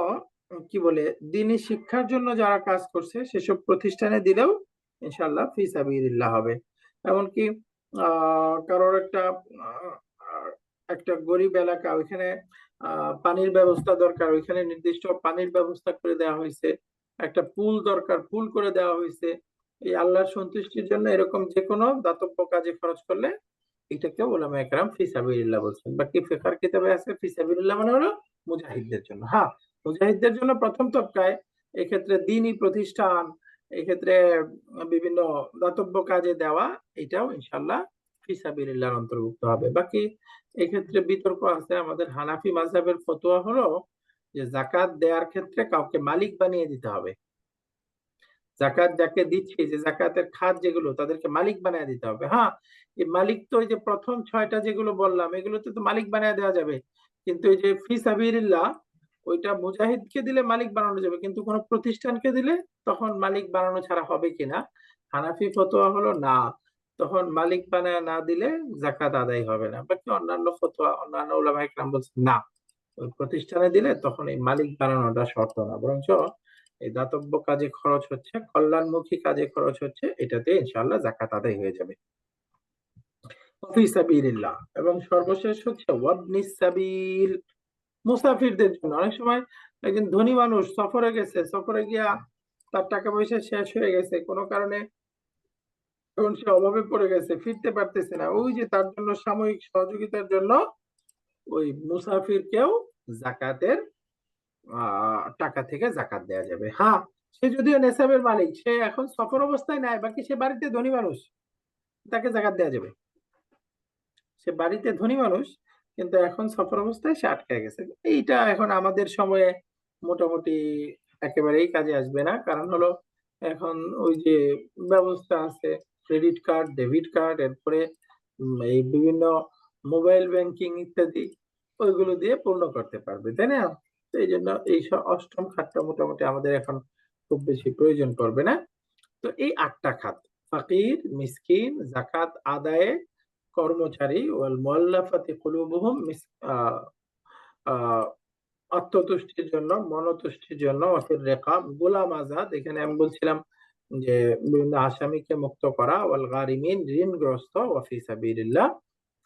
কি বলে দ্বীনি শিক্ষার জন্য যারা কাজ করছে সেসব প্রতিষ্ঠানে দিলেও ইনশাল্লাহ ফি সাবিলিল্লাহ হবে। এমনকি কারোর একটা আহ, একটা গরিব এলাকা, ওইখানে পানির ব্যবস্থা দরকার, ওইখানে নির্দিষ্ট পানির ব্যবস্থা করে দেওয়া হয়েছে, একটা পুল দরকার, পুল করে দেওয়া হয়েছে, এই আল্লাহর সন্তুষ্টির জন্য এরকম যে কোনো দাতব্য কাজে খরচ করলে এটাকে ওলামা একরাম ফি সাবিলিল্লাহ বলছেন। বাকি ফিকহার কিতাবে আছে ফি সাবিলিল্লাহ মানে হলো মুজাহিদদের জন্য। হ্যাঁ, মুজাহিদদের জন্য প্রথম তবকায়, এক্ষেত্রে দ্বীনি প্রতিষ্ঠান, এক্ষেত্রে বিভিন্ন দাতব্য কাজে দেওয়া, এটাও ইনশাল্লাহ ফি সাবিলিল্লাহর অন্তর্ভুক্ত হবে। বাকি এক্ষেত্রে বিতর্ক আছে। আমাদের হানাফি মাযহাবের ফতোয়া হলো যে জাকাত দেওয়ার ক্ষেত্রে কাউকে মালিক বানিয়ে দিতে হবে। জাকাত যাকে দিচ্ছে, যে জাকাতের খাত যেগুলো, তাদেরকে মালিক বানিয়ে দিতে হবে। হ্যাঁ, এই মালিক তো ওই যে প্রথম 6টা যেগুলো বললাম, এগুলোতে তো মালিক বানিয়ে দেওয়া যাবে, কিন্তু এই যে ফি সাবিলিল্লাহ, ওইটা মুজাহিদকে দিলে মালিক বানানো যাবে, কিন্তু কোনো প্রতিষ্ঠানকে দিলে তখন মালিক বানানো ছাড়া হবে কিনা, হানাফি ফতোয়া হলো না, তখন মালিক বানায় না দিলে জাকাত আদায় হবে না। বাকি অন্যান্য ফতোয়া, অন্যান্য উলামা ইকরাম বলছেন না, ওই প্রতিষ্ঠানে দিলে তখন এই মালিক বানানোটা শর্ত না, বরঞ্চ এই দাতব্য কাজে খরচ হচ্ছে, কল্যাণমুখী কাজে খরচ হচ্ছে, এটাতে ইনশাআল্লাহ জাকাত আদায় হয়ে যাবে। ফি সাবিলিল্লাহ। এবং সর্বশেষ হচ্ছে ওয়াবনিস সাবিল, মুসাফিরদের জন্য। অনেক সময় একজন ধনী মানুষ সফরে গেছে, সফরে গিয়া তার টাকা পয়সা শেষ হয়ে গেছে কোনো কারণে, এখন সে অভাবে পড়ে গেছে, ফিরতে পারতেছে না, ওই যে তার জন্য সাময়িক সহযোগিতার জন্য ওই মুসাফিরকেও জাকাতের টাকা থেকে জাকাত দেওয়া যাবে। হ্যাঁ, সে যদিও নেসাবের মালিক, সে এখন সফর অবস্থায় নাই, বাকি সে বাড়িতে ধনী মানুষ, তাকে জাকাত দেওয়া যাবে। সে বাড়িতে ধনী মানুষ কিন্তু এখন সফর অবস্থায় সে আটকে গেছে। এইটা এখন আমাদের সময়ে মোটামুটি একেবারেই কাজে আসবে না, কারণ হলো এখন ওই যে ব্যবস্থা আছে, ক্রেডিট কার্ড, ডেবিট কার্ড, এরপরে এই বিভিন্ন মোবাইল ব্যাংকিং ইত্যাদি, ওইগুলো দিয়ে পূর্ণ করতে পারবে, তাই না? তো এই জন্য এই অষ্টম খাতটা মোটামুটি আমাদের এখন খুব বেশি প্রয়োজন পড়বে না। তো এই 8টা খাত, ফাকির, মিসকিন, জাকাত আদায়ে, কর্মচারী, ওয়াল মুআল্লাফাতি কুলুবুহুম, আত্মতুষ্টির জন্য, মনতুষ্টির জন্য, ওয়াফির রিকাব, গোলাম আজাদ, এখানে আমি বলছিলাম যে বিভিন্ন আসামিকে মুক্ত করা, ওয়াল গারিমিন, ঋণগ্রস্ত, ওয়াফি সাবিলিল্লাহ,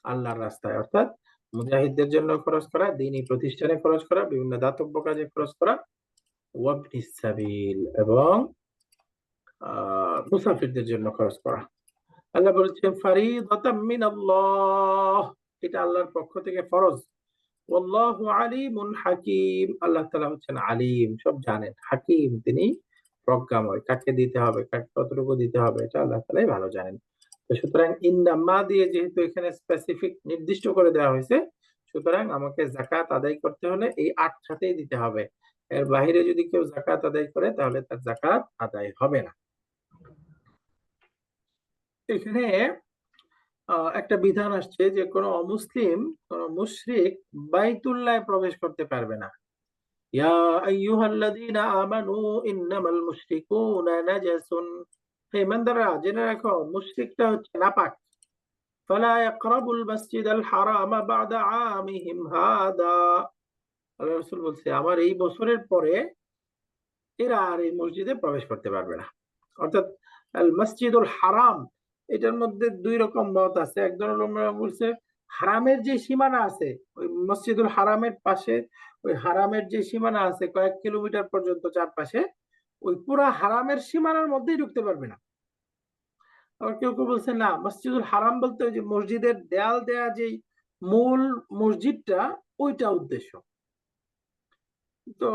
আল্লাহর রাস্তায়, অর্থাৎ মুজাহিদদের জন্য খরচ করা, দ্বীনি প্রতিষ্ঠানে খরচ করা, বিভিন্ন দাতব্য কাজে খরচ করা, ওয়াবনিস সাবিল, এবং মুসাফিরদের জন্য খরচ করা। আল্লাহ বলছেন ফারিদাতাম মিনাল্লাহ, এটা আল্লাহর পক্ষ থেকে ফরজ। ওয়াল্লাহু আলিমুন হাকিম, আল্লাহ তাআলা হচ্ছেন আলিম, সব জানেন, হাকিম, তিনি প্রজ্ঞাময়, কাকে দিতে হবে, কাকে কতটুকু দিতে হবে, এটা আল্লাহ তাআলাই ভালো জানেন। তো সুতরাং ইন্নামা দিয়ে যেহেতু এখানে স্পেসিফিক নির্দিষ্ট করে দেওয়া হয়েছে, সুতরাং আমাকে যাকাত আদায় করতে হলে এই 8 খাতেই দিতে হবে। এর বাইরে যদি কেউ যাকাত আদায় করে তাহলে তার যাকাত আদায় হবে না। এখানে একটা বিধান আসছে যে কোনো অমুসলিম, কোনো মুশরিক বাইতুল্লাহে প্রবেশ করতে পারবে না। ইয়া আইয়ুহাল্লাযীনা আমানু ইন্নামাল মুশরিকুনা নাজাসুন, হে ঈমানদাররা জেনে রাখো মুশরিকটা হচ্ছে নাপাক। ফালা ইয়াকরাবুল মাসজিদাল হারামা বা'দা আমিহিম হাদা, আল্লাহ রাসূল বলছে আমার এই বছরের পরে এরা আর এই মসজিদে প্রবেশ করতে পারবে না। অর্থাৎ আল মসজিদুল হারাম, এটার মধ্যে 2 রকম মত আছে। একজন ওলামা বলছে হারামের যে সীমানা আছে, ওই মসজিদুল হারামের পাশে, ওই হারামের যে সীমানা আছে কয়েক কিলোমিটার পর্যন্ত চারপাশে, ওই পুরা হারামের সীমানার মধ্যেই ঢুকতে পারবে না। আবার কেউ কেউ বলছে না, মসজিদুল হারাম বলতে ওই যে মসজিদের দেয়াল দেয়া যে মূল মসজিদটা, ওইটা উদ্দেশ্য। তো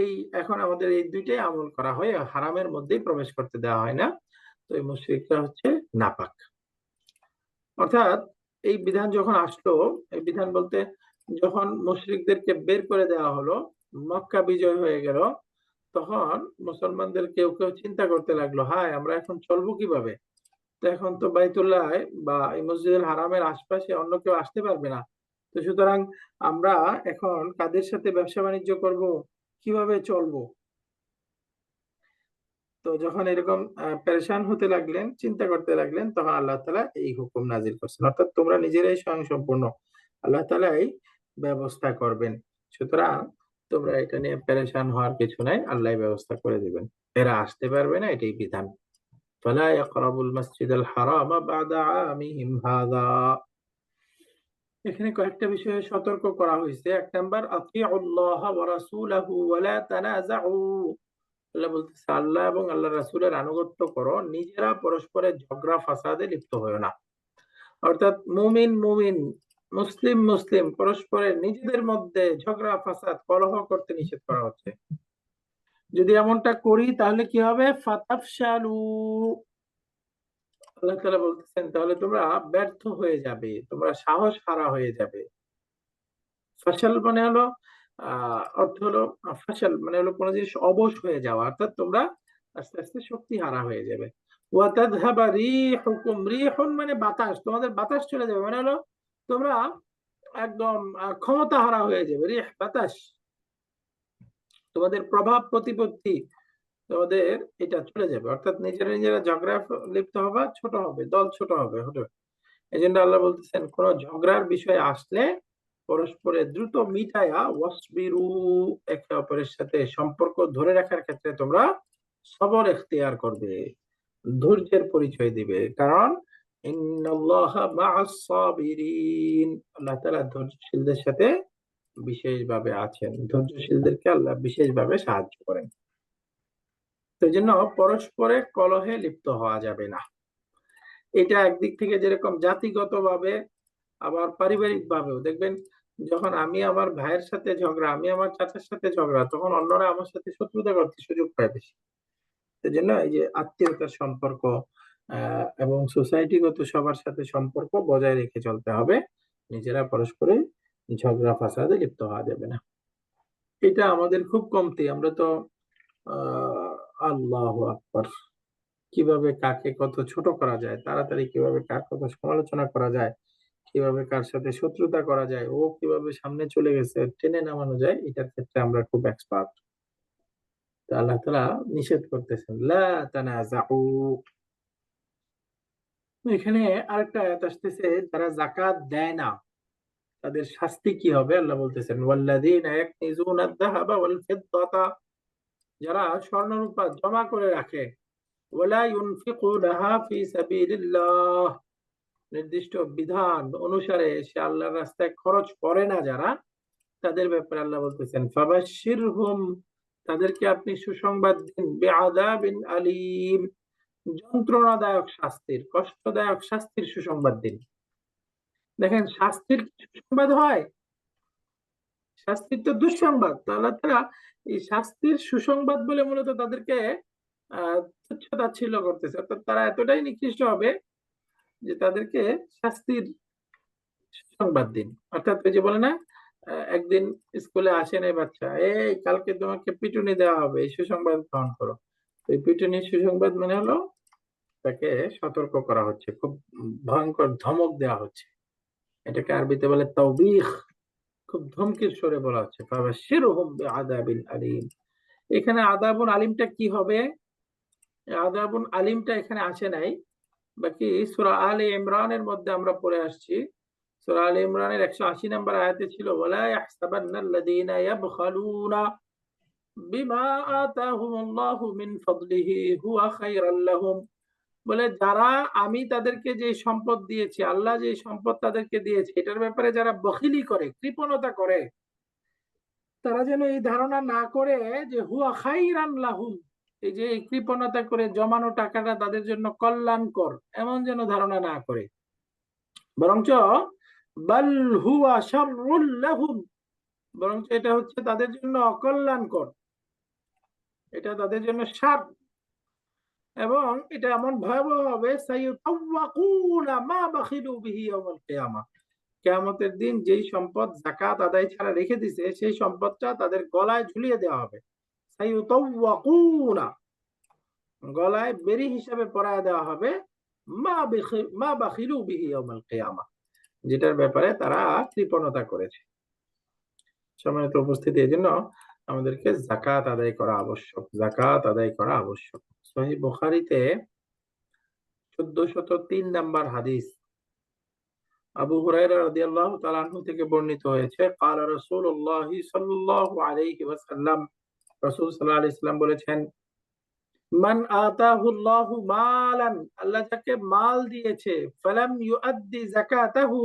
এই এখন আমাদের এই দুইটাই আমল করা হয়, হারামের মধ্যেই প্রবেশ করতে দেওয়া হয় না। তো এই মুশরিকরা হচ্ছে নাপাক। অর্থাৎ এই বিধান যখন আসলো, এই বিধান বলতে যখন মুশরিকদেরকে বের করে দেওয়া হলো, মক্কা বিজয় হয়ে গেল, তখন মুসলমানদের কেউ কেউ চিন্তা করতে লাগলো, হায় আমরা এখন চলবো কিভাবে? তো এখন তো বাইতুল্লাহ বা এই মসজিদুল হারামের আশপাশে অন্য কেউ আসতে পারবে না। তো সুতরাং আমরা এখন কাদের সাথে ব্যবসা বাণিজ্য করব, কিভাবে চলবো? তো যখন এরকম পেরেশান হতে লাগলেন, চিন্তা করতে লাগলেন, তখন আল্লাহ তাআলা এই হুকুম নাজিল করছেন, অর্থাৎ তোমরা নিজেরাই স্বয়ংসম্পূর্ণ, আল্লাহ তাআলাই ব্যবস্থা করবেন। সুতরাং তোমরা এটা নিয়ে পেরেশান হওয়ার কিছু নাই, আল্লাহ ব্যবস্থা করে দিবেন। এরা আসতে পারবে না, এটাই বিধান। ফালা ইয়াকরাবুল মাসজিদাল হারামা বা'দা আমিহিম হাযা, এখানে কয়েকটা বিষয়ে সতর্ক করা হয়েছে। 1 নাম্বার, আতিউল্লাহ ওয়া রাসূলাহু ওয়া লা তানাযাউ, আল্লাহ বলতেছে আল্লাহ এবং আল্লাহ রাসূলের আনুগত্য করো, নিজেরা পরস্পরের ঝগড়া ফাসাদে লিপ্ত হয়ো না। অর্থাৎ মুমিন মুমিন, মুসলিম মুসলিম পরস্পরের নিজেদের মধ্যে ঝগড়া ফাসাদ কলহ করতে নিষেধ করা হচ্ছে। যদি এমনটা করি তাহলে কি হবে? ফাতাফশালু, আল্লাহ তাআলা বলতেছেন তাহলে তোমরা ব্যর্থ হয়ে যাবে, তোমরা সাহস হারা হয়ে যাবে। ফাশাল মানে হলো অর্থ হলো ফাশাল মানে হলো কোনো জিনিস অবশ হয়ে যাওয়া, অর্থাৎ তোমরা আস্তে আস্তে শক্তি হারা হয়ে যাবে। ওয়া তাযহাবা রিহুকুম, রিহুন মানে বাতাস, তোমাদের বাতাস চলে যাবে, মানে হলো তোমরা একদম ক্ষমতা হারা হয়ে যাবে। রিহ বাতাস, তোমাদের প্রভাব প্রতিপত্তি, তোমাদের এটা চলে যাবে, অর্থাৎ নিজেরা নিজেরা ঝগড়া লিপ্ত হবা, ছোট হবে, দল ছোট হবে হবে। এই জন্য আল্লাহ বলতেছেন কোন ঝগড়ার বিষয় আসলে পরস্পরের দ্রুত মিটায়া ওয়াসবিরু, একে অপরের সাথে সম্পর্ক ধরে রাখার ক্ষেত্রে তোমরা সবর এখতিয়ার করবে, ধৈর্যের পরিচয় দিবে, কারণ ইন্নাল্লাহা মাআস সাবিরিন, আল্লাহ তাআলা ধৈর্যশীলদের সাথে বিশেষভাবে আছেন, ধৈর্যশীলদেরকে আল্লাহ বিশেষভাবে সাহায্য করেন। তো এই জন্য পরস্পরের কলহে লিপ্ত হওয়া যাবে না। এটা একদিক থেকে যেরকম জাতিগতভাবে, আবার পারিবারিক ভাবেও দেখবেন, যখন আমি আমার ভাইয়ের সাথে ঝগড়া, আমি আমার চাচার সাথে ঝগড়া, তখন অন্যরা আমার সাথে শত্রুতা করতে সুযোগ পায় বেশি। সেজন্য এই যে আত্মীয়তার সম্পর্ক এবং সোসাইটিগত সবার সাথে সম্পর্ক বজায় রেখে চলতে হবে। নিজেরা পরস্পরে ঝগড়া ফাসাদে লিপ্ত হওয়া যাবে না। এটা আমাদের খুব কমতি। আমরা তো আল্লাহু আকবার, কিভাবে কাকে কত ছোট করা যায়, তাড়াতাড়ি কিভাবে কার কথা সমালোচনা করা যায়, কিভাবে কার সাথে শত্রুতা করা যায়, ও কিভাবে সামনে চলে গেছে টেনে নামানো যায়, এটার ক্ষেত্রে আমরা খুব এক্সপার্ট। তো আল্লাহ তাআলা নিষেধ করতেছেন লা তানাজাউ। এখানে আরেকটা আয়াত আসতেছে, যারা যাকাত দেয় না তাদের শাস্তি কি হবে। আল্লাহ বলতেছেন ওয়াল্লাযীনা ইয়াকনিজুনা আয-যাহাবা ওয়াল ফিদ্দাতা, যারা স্বর্ণ রূপা জমা করে রাখে, ওয়ালা ইউনফিকুনাহা ফি সাবিলিল্লাহ, নির্দিষ্ট বিধান অনুসারে সে আল্লাহর রাস্তায় খরচ করে না যারা, তাদের ব্যাপারে আল্লাহ বলতেছেন ফাবাশশিরহুম, তাদেরকে আপনি সুসংবাদ দিন, বিআযাবিন আলীম, যন্ত্রণাদায়ক শাস্তির, কষ্টদায়ক শাস্তির সুসংবাদ দিন। দেখেন, শাস্তির কি সুসংবাদ হয়? শাস্তির তো দুঃসংবাদ। তো আল্লাহ তাআলা এই শাস্তির সুসংবাদ বলে মূলত তাদেরকে তুচ্ছ তাচ্ছিল্য করতেছে, অর্থাৎ তারা এতটাই নিকৃষ্ট হবে যে তাদেরকে শাস্তির সুসংবাদ দিন। অর্থাৎ ওই যে বলে না, একদিন স্কুলে আসে নাই বাচ্চা, এই কালকে তোমাকে পিটুনি দেওয়া হবে, এই সুসংবাদ গ্রহণ করো। তো এই পিটুনির সুসংবাদ মানে হলো তাকে সতর্ক করা হচ্ছে, খুব ভয়ঙ্কর ধমক দেওয়া হচ্ছে। এটাকে আরবিতে বলে তাওবীখ, খুব ধমকির সরে বলা হচ্ছে ফাবাশশিরহুম বিআযাবিন আলীম। এখানে আযাবুন আলীমটা কি হবে? আযাবুন আলীমটা এখানে আসে নাই, বাকি সূরা আলে ইমরানের মধ্যে আমরা পড়ে আসছি। সূরা আলে ইমরানের 180 নম্বর আয়াতে ছিল ওয়ালা ইয়াহসাবান্নাল্লাযীনা ইয়াবখালুনা বিমা আতাহুমুল্লাহু মিন ফাদলিহি হুয়া খায়রাল লাহুম, বলে যারা আমি তাদেরকে যে সম্পদ দিয়েছি, আল্লাহ যে সম্পদ তাদেরকে দিয়েছে, এটার ব্যাপারে যারা বখিলি করে, কৃপণতা করে, তারা যেন এই ধারণা না করে যে হুয়া খাইরান লাহুম, এই যে এই কৃপণতা করে জমানো টাকাটা তাদের জন্য কল্যাণকর, এমন যেন ধারণা না করে, বরঞ্চ বাল হুয়া শাররুল লাহুম, বরঞ্চ এটা হচ্ছে তাদের জন্য অকল্যাণকর, এটা তাদের জন্য শার, এবং এটা এমন ভয়াবহ হবে সাইয়ুতাওয়াকুনা মা বাখিলু বিহি ইয়াউমাল কিয়ামা, কিয়ামতের দিন যেই সম্পদ যাকাত আদায় ছাড়া রেখে দিছে সেই সম্পদটা তাদের গলায় ঝুলিয়ে দেওয়া হবে। সাইয়ুতাওয়াকুনা, গলায় বেরি হিসাবে পরায় দেওয়া হবে, মা বাখিলু বিহি ইয়াউমাল কিয়ামা, যেটার ব্যাপারে তারা কৃপণতা করেছে। সম্মানিত উপস্থিতি, এজন্য আমাদেরকে যাকাত আদায় করা আবশ্যক, যাকাত আদায় করা আবশ্যক। সহিহ বুখারীতে 1403 নাম্বার হাদিস, আবু হুরায়রা রাদিয়াল্লাহু তাআলা আনহু থেকে বর্ণিত হয়েছে, ক্বালা রাসূলুল্লাহ সাল্লাল্লাহু আলাইহি ওয়াসাল্লাম, রাসূল সাল্লাল্লাহু আলাইহি ওয়াসাল্লাম বলেছেন, মান আতাহুল্লাহু মালান, আল্লাহ যাকে মাল দিয়েছে, ফালাম ইউআদ্দি যাকাতাহু,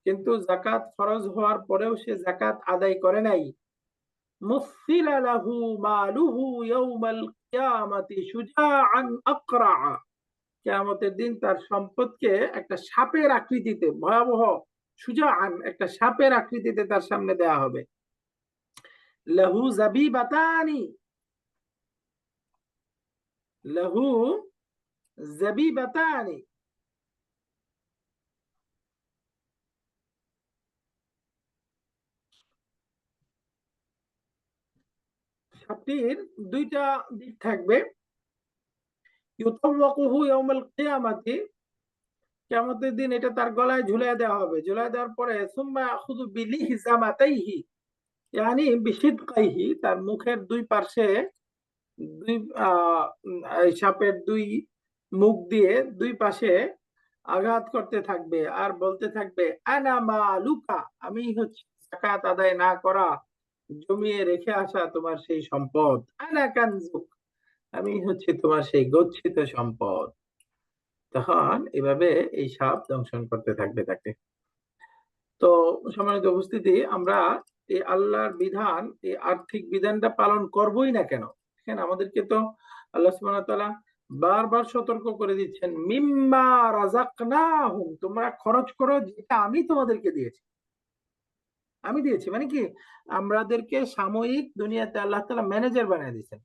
কিন্তু যাকাত ফরজ হওয়ার পরেও সে যাকাত আদায় করে নাই, মুসিলা লাহু মালুহু ইয়াউমাল কিয়ামাতি শুজাআন আকরা, কিয়ামতের দিন তার সম্পদকে একটা সাপের আকৃতিতে, ভয়াবহ শুজাআন, একটা সাপের আকৃতিতে তার সামনে দেয়া হবে। লাহু যাবিবাতানি, লাহু যাবিবাতানি, সাপটির দুইটা দিক থাকবে। ইউতাওয়াকুহু ইয়াউমাল কিয়ামাতি, কিয়ামতের দিন এটা তার গলায় ঝুলিয়ে দেওয়া হবে। ঝুলিয়ে দেওয়ার পরে সুম্মা ইয়াখুযু বিলিহজামাতাইহি, ইয়ানি বিশিদকাইহি, তার মুখের দুই পার্শ্বে, দুই এই সাপের দুই মুখ দিয়ে দুই পাশে আঘাত করতে থাকবে আর বলতে থাকবে আনা মালুকা, আমি হচ্ছে যাকাত আদায় না করা, জমিয়ে রেখে আসা তোমার সেই সম্পদ, আনা কানজুক, আমি হচ্ছে তোমার সেই গচ্ছিত সম্পদ। তখন এভাবে এই সাপ দংশন করতে থাকবে তাকে। তো সম্মানিত উপস্থিতি, আমরা এই আল্লাহর বিধান, এই আর্থিক বিধানটা পালন করবই না কেন? এখানে আমাদেরকে তো আল্লাহ সুবহানাহু ওয়া তাআলা বারবার সতর্ক করে দিচ্ছেন, মিম্মা রাযাকনাহুম, তোমরা খরচ করো যেটা আমি তোমাদেরকে দিয়েছি। আমি দিয়েছি মানে কি, আমাদেরকে সাময়িক দুনিয়াতে আল্লাহ তাআলা ম্যানেজার বানিয়ে দিয়েছেন।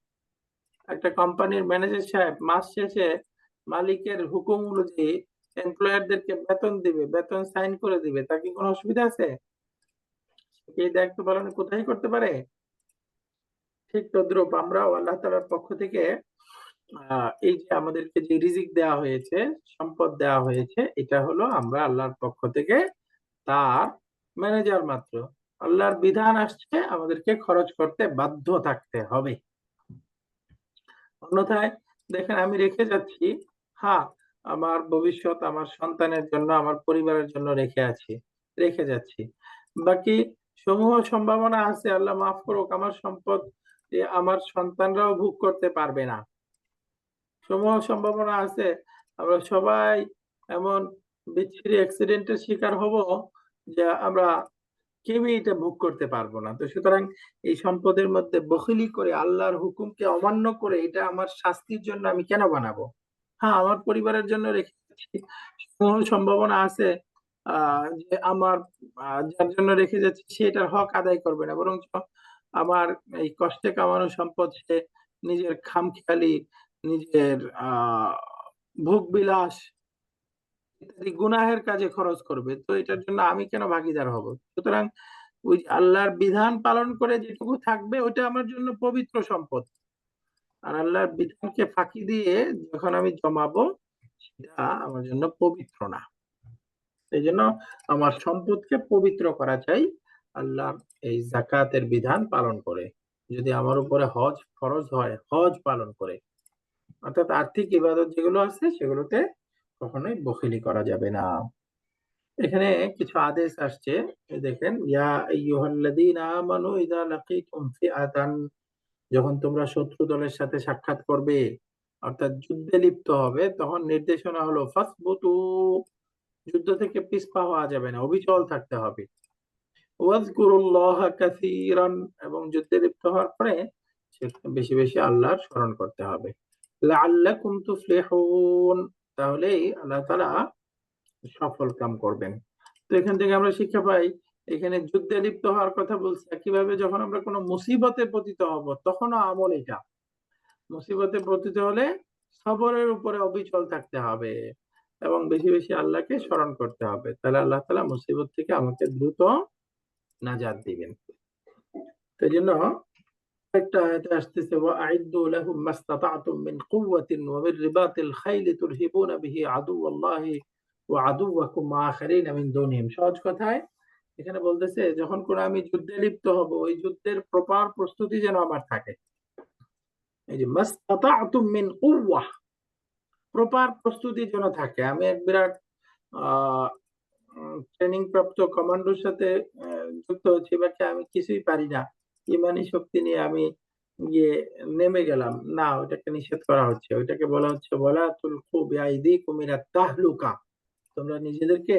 একটা কোম্পানির ম্যানেজার সাহেব মাস শেষে মালিকের হুকুম অনুযায়ী এমপ্লয়ারদেরকে বেতন দিবে, বেতন সাইন করে দিবে, তার কি কোনো অসুবিধা আছে? এই দায়িত্ব পালন কোথায় করতে পারে? ঠিক তদ্রূপ আমরাও আল্লাহ তাআলার পক্ষ থেকে এই যে আমাদেরকে যে রিজিক দেওয়া হয়েছে, সম্পদ দেওয়া হয়েছে, এটা হলো আমরা আল্লাহর পক্ষ থেকে তার ম্যানেজার মাত্র। আল্লাহর বিধান আসছে, আমাদেরকে খরচ করতে বাধ্য থাকতে হবে। অন্যথায় দেখেন আমি রেখে যাচ্ছি, হ্যাঁ, আমার ভবিষ্যৎ আমার সন্তানের জন্য, আমার পরিবারের জন্য রেখে যাচ্ছি। বাকি সমূহ সম্ভাবনা আছে, আল্লাহ মাফ করুক, আমার সম্পদ আমার সন্তানরাও ভোগ করতে পারবে না। সমূহ সম্ভাবনা আছে আমরা সবাই এমন বিচ্ছিরি অ্যাক্সিডেন্টের শিকার হব যে আমরা কেউই এটা ভোগ করতে পারবো না। তো সুতরাং এই সম্পদের মধ্যে বখিলি করে আল্লাহর হুকুমকে অমান্য করে এটা আমার শাস্তির জন্য আমি কেন বানাবো? হ্যাঁ, আমার পরিবারের জন্য রেখে যাচ্ছি, কোনো সম্ভাবনা আছে যে আমার যার জন্য রেখে যাচ্ছি সে এটার হক আদায় করবে না, বরং আমার এই কষ্টে কামানো সম্পদ সে নিজের খামখেয়ালি, নিজের ভোগ বিলাস ইত্যাদি গুনাহের কাজে খরচ করবে। তো এটার জন্য আমি কেন ভাগীদার হব? সুতরাং ওই যে আল্লাহর বিধান পালন করে যেটুকু থাকবে ওটা আমার জন্য পবিত্র সম্পদ। আর আল্লাহর বিধানকে ফাঁকি দিয়ে যখন আমি জমাবো সেটা আমার জন্য পবিত্র না। এই জন্য আমার সম্পদকে পবিত্র করা চাই আল্লাহর এই জাকাতের বিধান পালন করে। যদি আমার উপরে হজ ফরজ হয়, হজ পালন করে, অর্থাৎ আর্থিক ইবাদত যেগুলো আছে সেগুলোতে কখনোই বখিলি করা যাবে না। এখানে কিছু আদেশ আসছে, এই দেখেন, ইয়া আইয়ুহাল্লাযীনা আমানু ইযা লাকীতুম ফিআতান, যখন তোমরা শত্রু দলের সাথে সাক্ষাৎ করবে অর্থাৎ যুদ্ধে লিপ্ত হবে, তখন নির্দেশনা হলো ফাসবুতু, যুদ্ধ থেকে পিছপা হওয়া যাবে না, অবিচল থাকতে হবে। ওয়াজকুরুল্লাহা কাসীরান, এবং যুদ্ধে লিপ্ত হওয়ার পরে সেখানে বেশি বেশি আল্লাহর স্মরণ করতে হবে। লাআল্লাকুম তুফলিহুন, তাহলেই আল্লাহ তাআলা সফল কাম করবেন। তো এখান থেকে আমরা শিক্ষা পাই, এখানে যুদ্ধে লিপ্ত হওয়ার কথা বলছে, কিভাবে যখন আমরা কোনো মুসিবতে পতিত হব তখনও আমল এটা। মুসিবতে পতিত হলে সবরের উপরে অবিচল থাকতে হবে এবং বেশি বেশি আল্লাহকে স্মরণ করতে হবে, তাহলে আল্লাহ তাআলা মুসিবত থেকে আমাকে দ্রুত নাজাত দিবেন। তো এই জন্য একটা আয়াতে আসতেছে, ওয়াআইদ্দু লাহুম মাসতাতা'তুম মিন কুওয়াতিন ওয়া মিন রিবাতিল খাইলি তুরহিবুনা বিহি আদুওয়াল্লাহি ওয়া আদুওয়াকুম ওয়া আখারিনা মিন দুনিহিম। সহজ কথায় এখানে বলতেছে যখন কোন আমি যুদ্ধে লিপ্ত হব, ওই যুদ্ধের প্রপার প্রস্তুতি যেন আমার থাকে। এই যে মাসতাতা'তুম মিন কুওয়া, প্রপার প্রস্তুতি যেন থাকে। আমি এক বিরাট ট্রেনিং প্রাপ্ত কমান্ডোর সাথে যুক্ত হচ্ছি, বাকি আমি কিছুই পারি না, ইমানি শক্তি নিয়ে আমি গিয়ে নেমে গেলাম, না, ওটাকে নিষেধ করা হচ্ছে। ওইটাকে বলা হচ্ছে ওয়ালা তুলকু বিআইদিকুম ইলা তাহলুকা, তোমরা নিজেদেরকে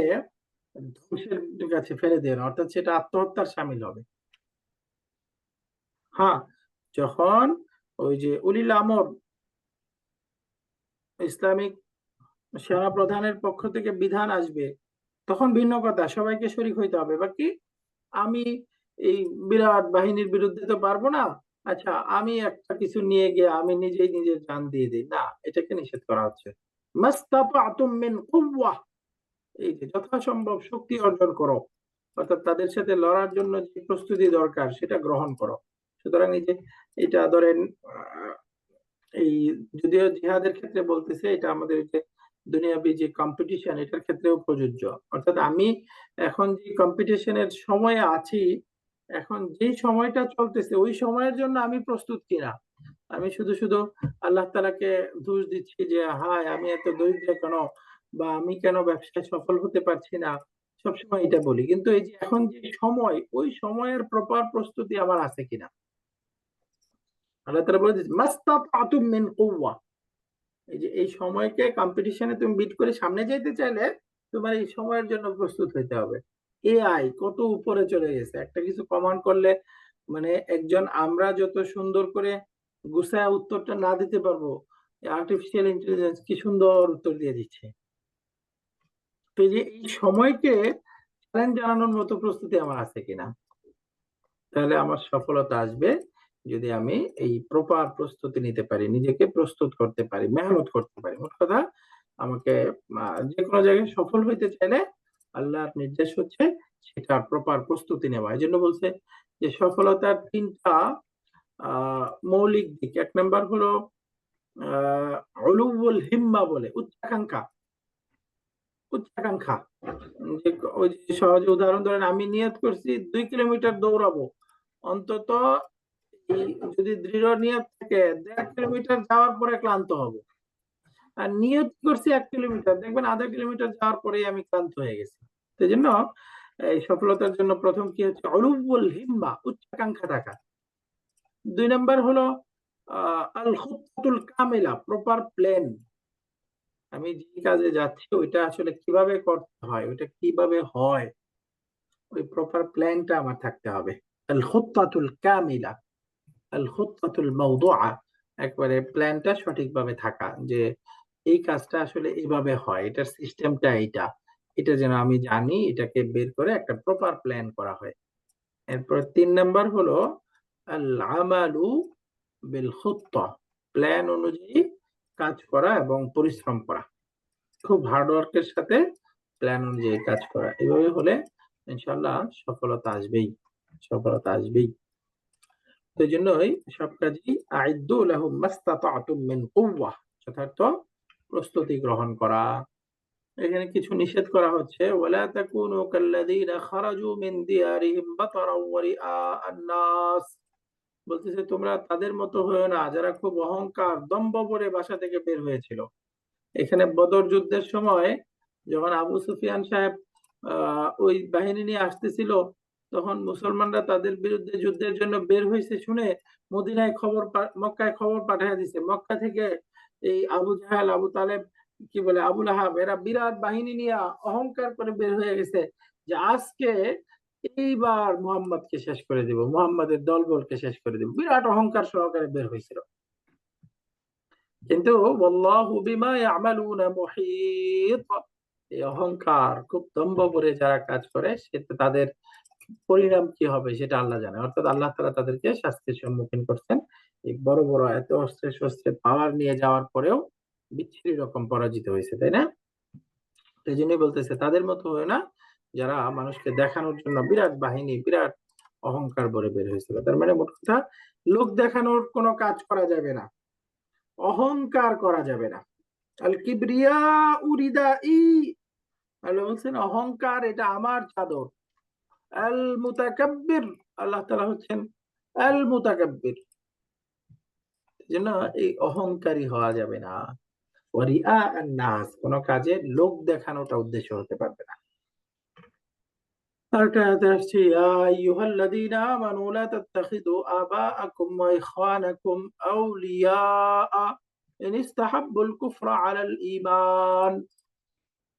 ধ্বংসের কাছে ফেলে দিও না, অর্থাৎ সেটা আত্মহত্যার শামিল হবে। হ্যাঁ, যখন ওই যে উলিল আমর ইসলামিক সেনা প্রধানের পক্ষ থেকে বিধান আসবে তখন ভিন্ন কথা, সবাইকে শরীক হইতে হবে। বাকি আমি এই বিরাট বাহিনীর বিরুদ্ধে তো পারবো না, আচ্ছা আমি একটা কিছু নিয়ে গিয়ে আমি নিজেই নিজের জান দিয়ে দিই, না, এটাকে নিষেধ করা হচ্ছে। মাসতাতা'তুম মিন কুওয়া, এই যে যথাসম্ভব শক্তি অর্জন করো, অর্থাৎ তাদের সাথে লড়ার জন্য যে প্রস্তুতি দরকার সেটা গ্রহণ করো। সুতরাং এই যে এটা ধরেন এই যদিও জিহাদের ক্ষেত্রে বলতেছে, এটা আমাদের যে দুনিয়াবি যে কম্পিটিশন এটার ক্ষেত্রেও প্রযোজ্য। অর্থাৎ আমি এখন যে কম্পিটিশনের সময়ে আছি, এখন যে সময়টা চলতেছে ওই সময়ের জন্য আমি প্রস্তুত কিনা। আমি শুধু শুধু আল্লাহ তাআলাকে দোষ দিচ্ছি যে হায় আমি এত দরিদ্র কেন, বা আমি কেন ব্যবসায় সফল হতে পারছি না, সবসময় এটা বলি, কিন্তু এই যে এখন যে সময়, ওই সময়ের প্রপার প্রস্তুতি আমার আছে কিনা। আল্লাহ তাআলা বলে দিচ্ছে মাসতাতা'তুম মিন কুওয়া, এই যে এই সময়কে কম্পিটিশনে তুমি বিট করে সামনে যেতে চাইলে তোমার এই সময়ের জন্য প্রস্তুত হইতে হবে। এআই কত উপরে চলে গেছে, একটা কিছু কমান্ড করলে মানে একজন আমরা যত সুন্দর করে গুছায় উত্তরটা না দিতে পারবো, আর্টিফিশিয়াল ইন্টেলিজেন্স কি সুন্দর উত্তর দিয়ে দিচ্ছে। তো এই যে এই সময়কে চ্যালেঞ্জ জানানোর মতো প্রস্তুতি আমার আছে কিনা, তাহলে আমার সফলতা আসবে যদি আমি এই প্রপার প্রস্তুতি নিতে পারি, নিজেকে প্রস্তুত করতে পারি, মেহনত করতে পারি। মোট কথা আমাকে যে কোনো জায়গায় সফল হইতে চাইলে আল্লাহর নির্দেশ হচ্ছে সেটার প্রপার প্রস্তুতি নেওয়া। এই জন্য বলছে যে সফলতার ৩টা মৌলিক দিক। ১ নাম্বার হলো উলুউল হিম্মা বলে উচ্চাকাঙ্ক্ষা। উচ্চাকাঙ্ক্ষা। যে ওই যে সহজে উদাহরণ ধরেন আমি নিয়ত করছি ২ কিলোমিটার দৌড়াবো। অন্তত এই যদি দৃঢ় নিয়ত থাকে ১.৫ কিলোমিটার যাওয়ার পরে ক্লান্ত হব। আর নিয়ত করছি ১ কিলোমিটার, দেখবেন আধা কিলোমিটার যাওয়ার পরেই আমি ক্লান্ত হয়ে গেছি। সেজন্য এই সফলতার জন্য ১ম কি হচ্ছে উলুউল হিম্মা, উচ্চাকাঙ্ক্ষা থাকা। ২ নাম্বার হলো আল খুত্তাতুল কামিলা, প্রপার প্ল্যান। আমি যে কাজে যাচ্ছি ওইটা আসলে কিভাবে করতে হয়, ওইটা কিভাবে হয়, ওই প্রপার প্ল্যানটা আমার থাকতে হবে। আল খুত্তাতুল কামিলা, আল খুত্তাতুল মাওদুআ, একবারে প্ল্যানটা সঠিকভাবে থাকা যে এই কাজটা আসলে এভাবে হয়, এটার সিস্টেমটা এইটা। এটা যেন আমি জানি, এটাকে বের করে একটা প্রপার প্ল্যান করা হয়। এরপর ৩ নাম্বার হলো আল আমালু বিল খুত্তা, প্ল্যান অনুযায়ী কাজ করা এবং পরিশ্রম করা। খুব হার্ড ওয়ার্কের সাথে প্ল্যান অনুযায়ী কাজ করা। এভাবে হলে ইনশাআল্লাহ সফলতা আসবেই। সফলতা আসবেই। তো এজন্যই সব কাজেই আইদ্দু লাহুম মাস্তাতাতুম মিন কুওয়া, যথার্থ প্রস্তুতি গ্রহণ করা। এখানে কিছু নিষেধ করা হচ্ছে ওয়ালা তাকুনু কাল্লাযীনা খারাজু মিন দিয়ারিহিম বাতারাও ওয়া রিআ আন-নাস, বলতেছে তোমরা তাদের মতো হয়ো না যারা খুব অহংকার দম্ভ করে বাসা থেকে বের হয়েছিল। এখানে বদর যুদ্ধের সময় যখন আবু সুফিয়ান সাহেব ওই বাহিনী নিয়ে আসতেছিল, তখন মুসলমানরা তাদের বিরুদ্ধে যুদ্ধের জন্য বের হয়েছে শুনে মদিনায় মক্কায় খবর পাঠিয়ে দিছে। মক্কা থেকে এই আবু জাহেল, আবু তালেব, কি বলে আবুল আহাব, এরা বিরাট বাহিনী নিয়ে অহংকার করে বের হয়ে গেছে যে আজকে এইবার মুহাম্মদকে শেষ করে দিব, মুহাম্মাদের দলবলকে শেষ করে দিব। বিরাট অহংকার সহকারে বের হয়েছিল। কিন্তু ওয়াল্লাহু বিমা ইয়ামালুনা মুহীত, এই অহংকার খুব দম্ভ করে যারা কাজ করে সেটা তাদের পরিণাম কি হবে সেটা আল্লাহ জানে। অর্থাৎ আল্লাহ তাআলা তাদেরকে শাস্তির সম্মুখীন করছেন। এই বড় বড় এত অস্ত্রে শস্ত্রে পাওয়ার নিয়ে যাওয়ার পরেও বিচ্ছিরি রকম পরাজিত হয়েছে, তাই না? এই জন্যই বলতেছে তাদের মতো হয় না যারা মানুষকে দেখানোর জন্য বিরাট বাহিনী, বিরাট অহংকার ভরে বের হয়েছিল। তার মানে মোট কথা লোক দেখানোর কোনো কাজ করা যাবে না, অহংকার করা যাবে না। আল কিবরিয়া উরিদাই, আল্লাহ বলছেন অহংকার এটা আমার চাদর। আল মুতাকাব্বির, আল্লাহ তাআলা হচ্ছেন আল মুতাকাব্বির। এজন্য এই অহংকারী হওয়া যাবে না। ওয়া রিআ আন-নাস, কোন কাজে লোক দেখানোটা উদ্দেশ্য হতে পারবে না। আরেকটা আয়াতে আসছে ইয়া আইয়ুহাল্লাযীনা আমানু লা তাত্তাখিযু আবাআকুম ওয়া ইখওয়ানাকুম আউলিয়া ইন ইসতাহাব্বুল কুফরা আলাল ঈমান।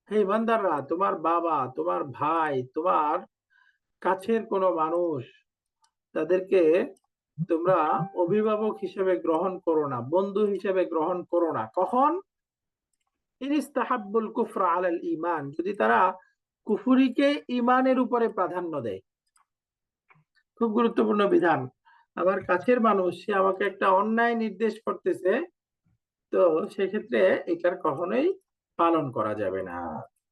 হে ইমানদাররা, তোমার বাবা, তোমার ভাই, তোমার কাছের কোনো মানুষ, তাদেরকে তোমরা অভিভাবক হিসেবে গ্রহণ করো না, বন্ধু হিসেবে গ্রহণ করো না। কখন? ইন ইসতাহাব্বুল কুফরা আলাল ঈমান, যদি তারা কুফরিকে ঈমানের উপরে প্রাধান্য দেয়। খুব গুরুত্বপূর্ণ বিধান। আমার কাছের মানুষ, সে আমাকে একটা অন্যায় নির্দেশ করতেছে, তো সেক্ষেত্রে এটার কখনোই পালন করা যাবে না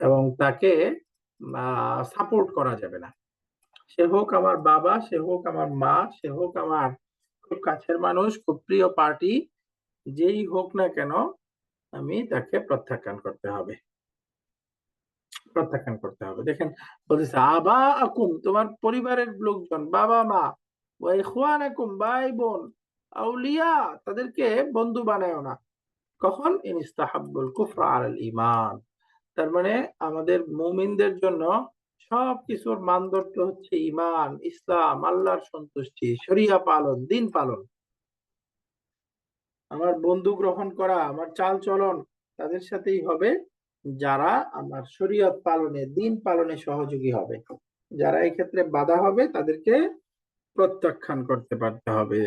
এবং তাকে সাপোর্ট করা যাবে না। সে হোক আমার বাবা, সে হোক আমার মা, সে হোক আমার খুব কাছের মানুষ, খুব প্রিয় পার্টি, যেই হোক না কেন আমি তাকে প্রত্যাখ্যান করতে হবে। প্রত্যাখ্যান করতে হবে। দেখেন বলতেছে আবা আকুম, তোমার পরিবারের লোকজন, বাবা মা, ওয়া ইখওয়ানাকুম, ভাই বোন, আউলিয়া, তাদেরকে বন্ধু বানায়ও না। কখন? ইন ইস্তাহাব্বুল কুফরা আলাল ঈমান। তার মানে আমাদের মুমিনদের জন্য সবকিছুর মানদণ্ড হচ্ছে ঈমান, ইসলাম, আল্লাহর সন্তুষ্টি, শরিয়া পালন, দিন পালন। আমার বন্ধু গ্রহণ করা, আমার চাল চলন তাদের সাথেই হবে যারা আমার শরীয়ত পালনে, দিন পালনে সহযোগী হবে। যারা এই ক্ষেত্রে বাধা হবে তাদেরকে প্রত্যাখ্যান করতে পারতে হবে।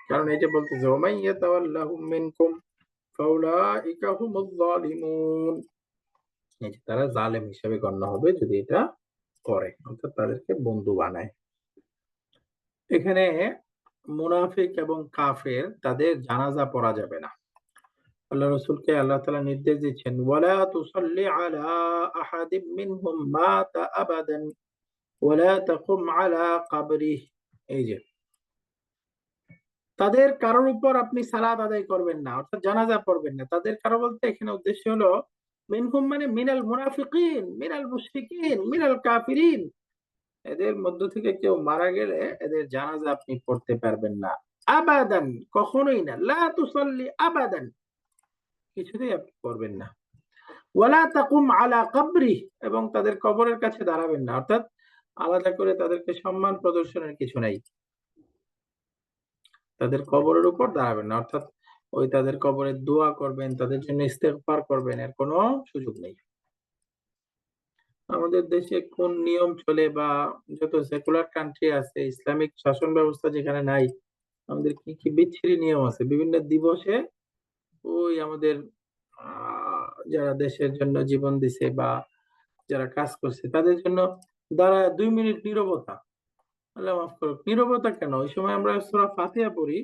কারণ এই যে বলতেছে ওমাই ইয়াতাওয়াল্লাহুম মিনকুম ফাউলাইকা হুমুয যালিমুন, এই যে তারা জালেম হিসেবে গণ্য হবে যদি এটা করে, অর্থাৎ তাদেরকে বন্ধু বানায়। এখানে মুনাফিক এবং কাফের তাদের জানাজা পড়া যাবে না। আল্লাহ রসুলকে আল্লাহ তাআলা নির্দেশ দিচ্ছেন, ওয়ালা তুসাল্লি আলা আহাদিম মিনহুম মাতা আবাদান ওয়ালা তাকুম আলা কাবরিহি। এই যে তাদের কারোর উপর আপনি সালাত আদায় করবেন না, অর্থাৎ জানাজা পড়বেন না। তাদের কারো বলতে এখানে উদ্দেশ্য হলো মিনহুম মানে মিনাল মুনাফিকিন, মিনাল মুশরিকিন, মিনাল কাফিরিন। এদের মধ্য থেকে কেউ মারা গেলে এদের জানাজা আপনি পড়তে পারবেন না। আবাদান, কখনোই না। লা তুসাল্লি আবাদান, কিছুতেই আপনি করবেন না। ওয়ালা তাকুম আলা কবরি, এবং তাদের কবরের কাছে দাঁড়াবেন না, অর্থাৎ আলাদা করে তাদেরকে সম্মান প্রদর্শনের কিছু নাই। তাদের কবরের উপর দাঁড়াবেন না, অর্থাৎ ওই তাদের কবরে দোয়া করবেন, তাদের জন্য ইস্তেগফার করবেন, এর কোনো সুযোগ নেই। আমাদের দেশে কোন নিয়ম চলে বা যত সেকুলার কান্ট্রি আছে, ইসলামিক শাসন ব্যবস্থা যেখানে নাই, আমাদের কি কি বিচ্ছিরি নিয়ম আছে। বিভিন্ন দিবসে ওই আমাদের যারা দেশের জন্য জীবন দিছে বা যারা কাজ করছে তাদের জন্য দাঁড়া 2 মিনিট নীরবতা। আল্লাহ মাফ করুক, নীরবতা কেন? ওই সময় আমরা সূরা ফাতিহা পড়ি,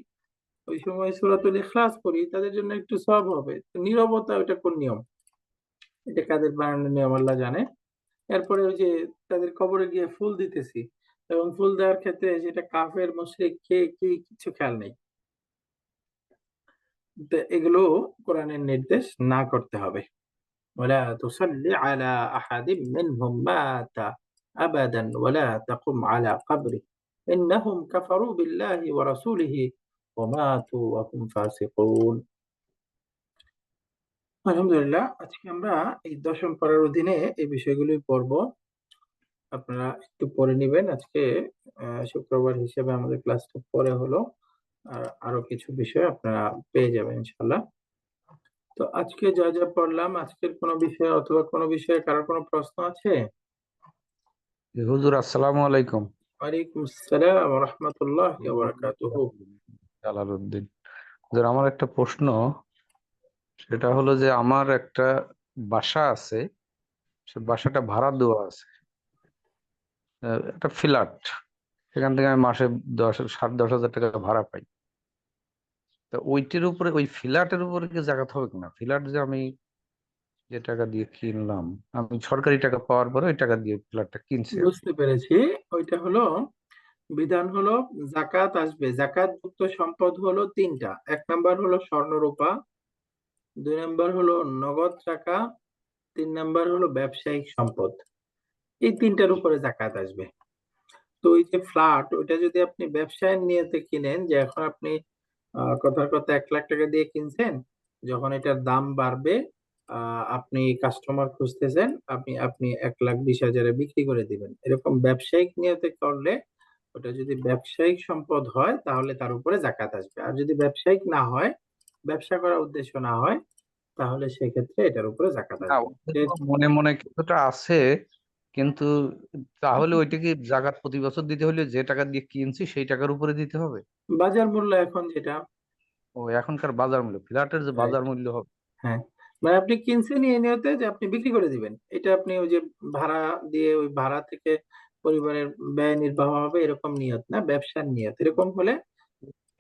ওই সময় সূরাতুল ইখলাস পড়ি, তাদের জন্য একটু সওয়াব হবে। তো নীরবতা, ওটা কোন নিয়ম? এটা কাদের বানানোর নিয়ম আল্লাহ জানে। এরপরে ওই যে তাদের কবরে গিয়ে ফুল দিতেছি, এবং ফুল দেওয়ার ক্ষেত্রে যেটা কাফের মুশরিক কে কি কিছু খেয়াল নেই। তো এগুলো কোরআনের নির্দেশ না করতে হবে। ওয়ালা তুসাল্লি আলা আহাদিম মিনহুম মাতা আবাদান ওয়ালা তাকুম আলা কবরি ইন্নাহুম কাফারু বিল্লাহি ওয়া রাসূলিহি ওয়া মাতু ওয়া হুম ফাসিকুন। আলহামদুলিল্লাহ, আজকে আমরা এই দশম পারার অধীনে এই বিষয়গুলোই পড়বো। আপনারা একটু পড়ে নিবেন। আজকে শুক্রবার হিসেবে আমাদের ক্লাসটা পরে হলো, আর আরো কিছু বিষয় আপনারা পেয়ে যাবেন ইনশাআল্লাহ। তো আজকে যা যা পড়লাম, আজকের কোনো বিষয় অথবা কোনো বিষয়ে কারো কোনো প্রশ্ন আছে? হুজুর আসসালামু আলাইকুম। ওয়ালাইকুম আসসালাম ওয়া রাহমাতুল্লাহি ওয়া বারাকাতুহু। জালালউদ্দিন। হুজুর আমার একটা প্রশ্ন, সেটা হলো যে আমার একটা বাসা আছে, সে বাসাটা ভাড়া দেওয়া আছে, একটা ফ্ল্যাট। সেখান থেকে আমি মাসে 7-10 হাজার টাকা ভাড়া পাই। তো ওইটির উপরে, ওই ফ্ল্যাটের উপরে কি জাকাত হবে কিনা? ফ্ল্যাট যে আমি যে টাকা দিয়ে কিনলাম, আমি সরকারি টাকা পাওয়ার পরে ওই টাকা দিয়ে ফ্ল্যাটটা কিনছি আর কি। বুঝতে পেরেছি। ওইটা হলো বিধান হলো জাকাত আসবে। জাকাত যুক্ত সম্পদ হলো তিনটা। এক নাম্বার হলো স্বর্ণ রূপা, 2 নাম্বার হলো নগদ টাকা, 3 নাম্বার হলো ব্যবসায়িক সম্পদ। এই তিনটার উপরে জাকাত আসবে। তো ওই যে ফ্ল্যাট, ওইটা যদি আপনি ব্যবসায়ের নিয়তে কিনেন, যে এখন আপনি কথার কথা 1 লাখ টাকা দিয়ে কিনছেন, যখন এটার দাম বাড়বে, আপনি কাস্টমার খুঁজতেছেন, আপনি আপনি 1,20,000-এ বিক্রি করে দিবেন, এরকম ব্যবসায়িক নিয়তে করলে, ওটা যদি ব্যবসায়িক সম্পদ হয় তাহলে তার উপরে জাকাত আসবে। আর যদি ব্যবসায়িক না হয়, ব্যবসা করার উদ্দেশ্য না হয়, তাহলে সেক্ষেত্রে এটার উপরে জাকাত না, আসবে। ওদের তো মনে মনে কিছুটা আছে, কিন্তু তাহলে ওইটা কি জাকাত প্রতি বছর দিতে হলে যে টাকা দিয়ে কিনছি সেই টাকার উপরে দিতে হবে? বাজার মূল্য এখন যেটা। ও, এখনকার বাজার মূল্য, ফ্ল্যাটের যে Right. বাজার মূল্য হবে। হ্যাঁ, মানে আপনি কিনছেন এই নিয়তে যে আপনি বিক্রি করে দিবেন, এটা আপনি ওই যে ভাড়া দিয়ে, ওই ভাড়া থেকে পরিবারের ব্যয় নির্বাহ হবে, এরকম নিয়ত না, ব্যবসার নিয়ত। এরকম হলে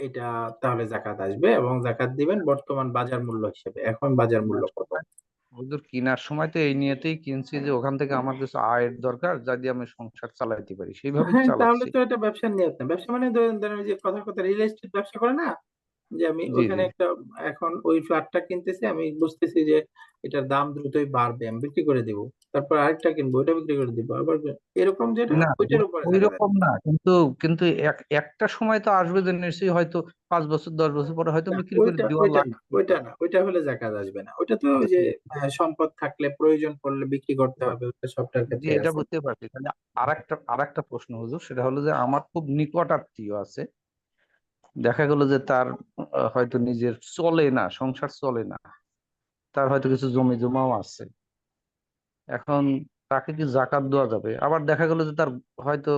এটা তাহলে জাকাত আসবে, এবং জাকাত দিবেন বর্তমান বাজার মূল্য হিসেবে। এখন বাজার মূল্য কেনার কত? সময়, ওদের কেনার সময় তো এই নিয়েতেই কিনছি যে ওখান থেকে আমার কিছু আয়ের দরকার, যা দিয়ে আমি সংসার চালাইতে পারি, সেইভাবেই হ্যাঁ, তাহলে চালাচ্ছি। তো এটা ব্যবসার নিয়ত না। ব্যবসা মানে ধরেন ধরেন ওই যে কথা কথা রিয়েল এস্টেট ব্যবসা করে না, যে আমি জি ওখানে জি। একটা, এখন ওই ফ্ল্যাটটা কিনতেছি, আমি বুঝতেছি যে এটার দাম দ্রুতই বাড়বে, আমি বিক্রি করে দিব, তারপর আরেকটা কিনবো, ওটা বিক্রি করে দিব, আবার এরকম যেটা, না, ওইটার উপরে ওই জাকাত রকম আসবে। না, কিন্তু কিন্তু একটা সময় তো আসবে যে নিশ্চয়ই হয়তো 5 বছর 10 বছর পরে হয়তো না, বিক্রি করে ওইটা দেওয়া ওইটা না, লাগবে। ওইটা না, ওইটা হলে জাকাত আসবে না। ওইটা তো ওই যে সম্পদ থাকলে প্রয়োজন পড়লে বিক্রি করতে হবে, ওটা সবটার জি, ক্ষেত্রে এটা আছে। বুঝতে পারছি। তাহলে আরেকটা প্রশ্ন হুজুর, সেটা হলো যে আমার খুব নিকট আত্মীয় আছে, দেখা গেল যে তার হয়তো নিজের চলে না, সংসার চলে না, তার হয়তো কিছু জমি জমাও আছে। এখন তাকে কি জাকাত দেওয়া যাবে? আবার দেখা গেল যে তার হয়তো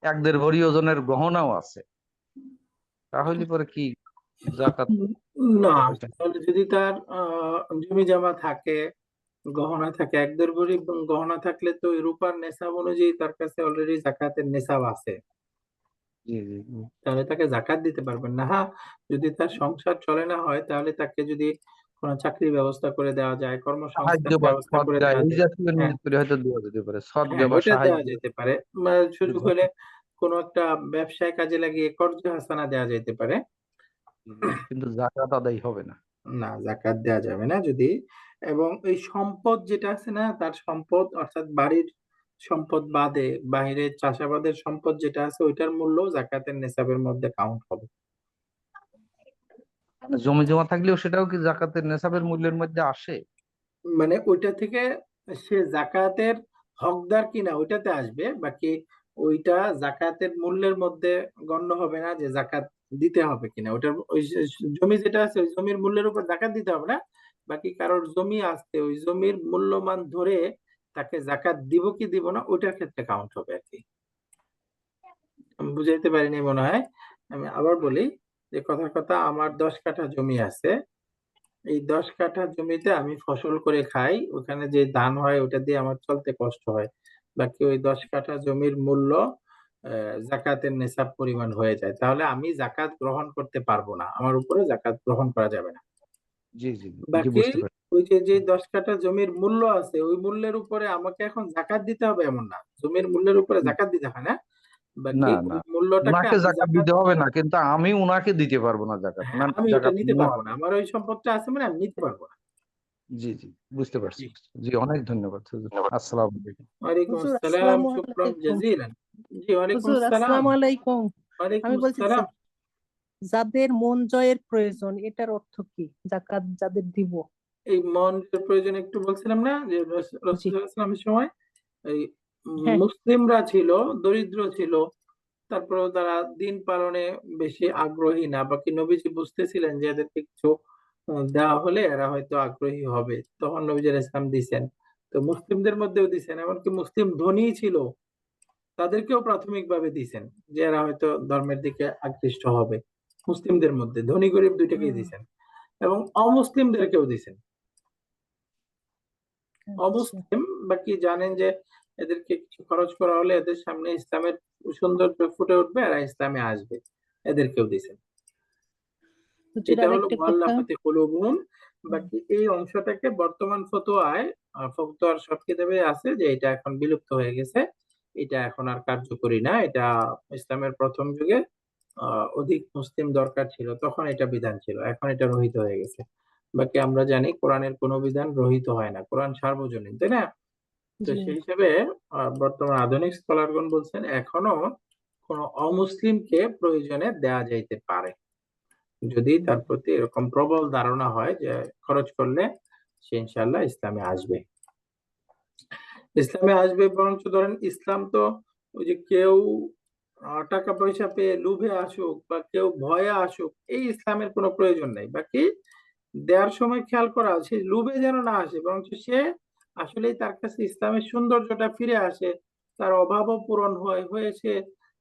1-1.5 ভরি ওজনের গহনাও আছে, তাহলে পরে কি জাকাত উম, না, হবে কিনা? তাহলে যদি তার জমি জমা থাকে, গহনা থাকে, 1-1.5 ভরি গহনা থাকলে তো ওই রূপার নেশাব অনুযায়ী তার কাছে অলরেডি জাকাতের নেশাব আছে। জি জি জি। তাহলে তাকে জাকাত দিতে পারবেন না। হ্যাঁ, যদি তার সংসার চলে না হয় তাহলে তাকে যদি কোনো চাকরির ব্যবস্থা করে দেওয়া যায়, সাহায্য কর্মসংস্থানের বা ব্যবস্থা করে সদ্গা দেওয়া এই যায়। জাতীয় হ্যাঁ, নিয়ত করে হয়তো দেওয়া যেতে পারে, সদ্গা হ্যাঁ, বা ওইটা দেওয়া সাহায্য। যেতে পারে। সুযোগ হলে কোনো একটা ব্যবসায় কাজে লাগিয়ে কর্জ হাসানা দেওয়া যেতে পারে। কিন্তু জাকাত আদায় হবে না। না, জাকাত দেওয়া যাবে না যদি, এবং এই সম্পদ যেটা আছে না, তার সম্পদ অর্থাৎ বাড়ির সম্পদ বাদে বাইরে চাষাবাদের সম্পদ যেটা আছে ওইটার মূল্য জাকাতের নেসাবের মধ্যে কাউন্ট হবে। মানে জমি জমা থাকলেও সেটাও কি জাকাতের নেশাবের মূল্যের মধ্যে আসে? মানে ওইটা থেকে সে জাকাতের হকদার কিনা ওইটাতে আসবে, বাকি ওইটা জাকাতের মূল্যের মধ্যে গণ্য হবে না যে জাকাত দিতে হবে কিনা। ওটার ওই জমি যেটা আছে ওই জমির মূল্যের উপর জাকাত দিতে হবে না, বাকি কারোর জমি আছে ওই জমির মূল্যমান ধরে তাকে জাকাত দিব কি দিব না ওইটার ক্ষেত্রে কাউন্ট হবে আর কি। আমি বুঝাইতে পারিনি মনে হয়। আমি আবার বলি যে কথার কথা, আমার 10 কাঠা জমি আছে। এই 10 কাঠা জমিতে আমি ফসল করে খাই, ওখানে যে ধান হয় ওটা দিয়ে আমার চলতে কষ্ট হয়। বাকি ওই 10 কাঠা জমির মূল্য জাকাতের নেসাব পরিমাণ হয়ে যায়, তাহলে আমি জাকাত গ্রহণ করতে পারবো না, আমার উপরে জাকাত গ্রহণ করা যাবে না। জি জি জি, জি বাকি বুঝতে পারছি। ওই যে 10 কাঠা জমির মূল্য আছে ওই মূল্যের উপরে আমাকে এখন জাকাত দিতে হবে এমন না, জমির মূল্যের উপরে জাকাত দিতে হয় না। বাকি না ওই না, মূল্যটাকে উনাকে আমি জাকাত জাকাত, দিতে হবে না, কিন্তু আমি উনাকে দিতে পারবো না জাকাত, হ্যাঁ উনার আমি ওটা জাকাত নিতে নেওয়া। পারবো না, আমার ওই সম্পদটা আছে মানে আমি নিতে পারবো না। জি জি, বুঝতে পারছি। জি। জি, অনেক ধন্যবাদ হুজুর। আসসালামু আলাইকুম। ওয়ালাইকুম হুজুর আসসালাম, আসসালামু শুকরান আলাইকুম। জাজিলান। জি, ওয়ালাইকুম হুজুর আসসালাম। আসসালামু আলাইকুম। ওয়ালাইকুম আমি বলছি আসসালাম। যাদের মন জয়ের প্রয়োজন এটার অর্থ কি? জাকাত যাদের দিব। এই মনের প্রয়োজন একটু বলছিলাম না যে জি, রাসূলের সময় এই হ্যাঁ, মুসলিমরা ছিল, দরিদ্র ছিল, তারপরেও তারা দিন পালনে বেশি আগ্রহী না, বাকি নবীজি বুঝতেছিলেন যে এদেরকে কিছু দেওয়া হলে এরা হয়তো আগ্রহী হবে, তখন নবীজি ইসলাম দিছেন। তো মুসলিমদের মধ্যেও দিছেন, এমনকি মুসলিম ধনী ছিল তাদেরকেও প্রাথমিকভাবে দিছেন, যে এরা হয়তো ধর্মের দিকে আকৃষ্ট হবে। মুসলিমদের মধ্যে ধনী গরিব দুইটাকেই হুম, দিছেন, এবং অমুসলিমদেরকেও দিছেন। আচ্ছা। অমুসলিম বাকি জানেন যে এদেরকে কিছু খরচ করা হলে এদের সামনে ইসলামের সৌন্দর্য ফুটে উঠবে, এরা ইসলামে আসবে, এদেরকেও দিছেন। হুজুর এটা আর হলো একটা কথা। মুআল্লাফাতি কুলুবুহুম। হুম, বাকি এই অংশটাকে বর্তমান ফতোয়ায়, ফতোয়ার সব কিতাবে আছে যে এটা এখন বিলুপ্ত হয়ে গেছে, এটা এখন আর কার্যকরী না। এটা ইসলামের প্রথম যুগে অধিক মুসলিম দরকার ছিল তখন এটা বিধান ছিল, এখন এটা রহিত হয়ে গেছে। বাকি আমরা জানি কোরআনের কোনো বিধান রহিত হয় না, কোরআন সার্বজনীন, তাই না? তো জি, সেই হিসেবে বর্তমান আধুনিক স্কলারগণ বলছেন এখনো কোনো অমুসলিমকে প্রয়োজনে দেয়া যাইতে পারে, যদি তার প্রতি এরকম প্রবল ধারণা হয় যে খরচ করলে সে ইনশাআল্লাহ ইসলামে আসবে। ইসলামে আসবে বরঞ্চ ধরেন ইসলাম তো ওই যে কেউ টাকা পয়সা পেয়ে লোভে আসুক বা কেউ ভয়ে আসুক, এই ইসলামের কোনো প্রয়োজন নাই। বাকি দেওয়ার সময় খেয়াল করা সে লোভে যেন না আসে, বরঞ্চ সে আসলেই তার কাছে ইসলামের সৌন্দর্যটা ফিরে আসে, তার অভাবও পূরণ হয়ে সে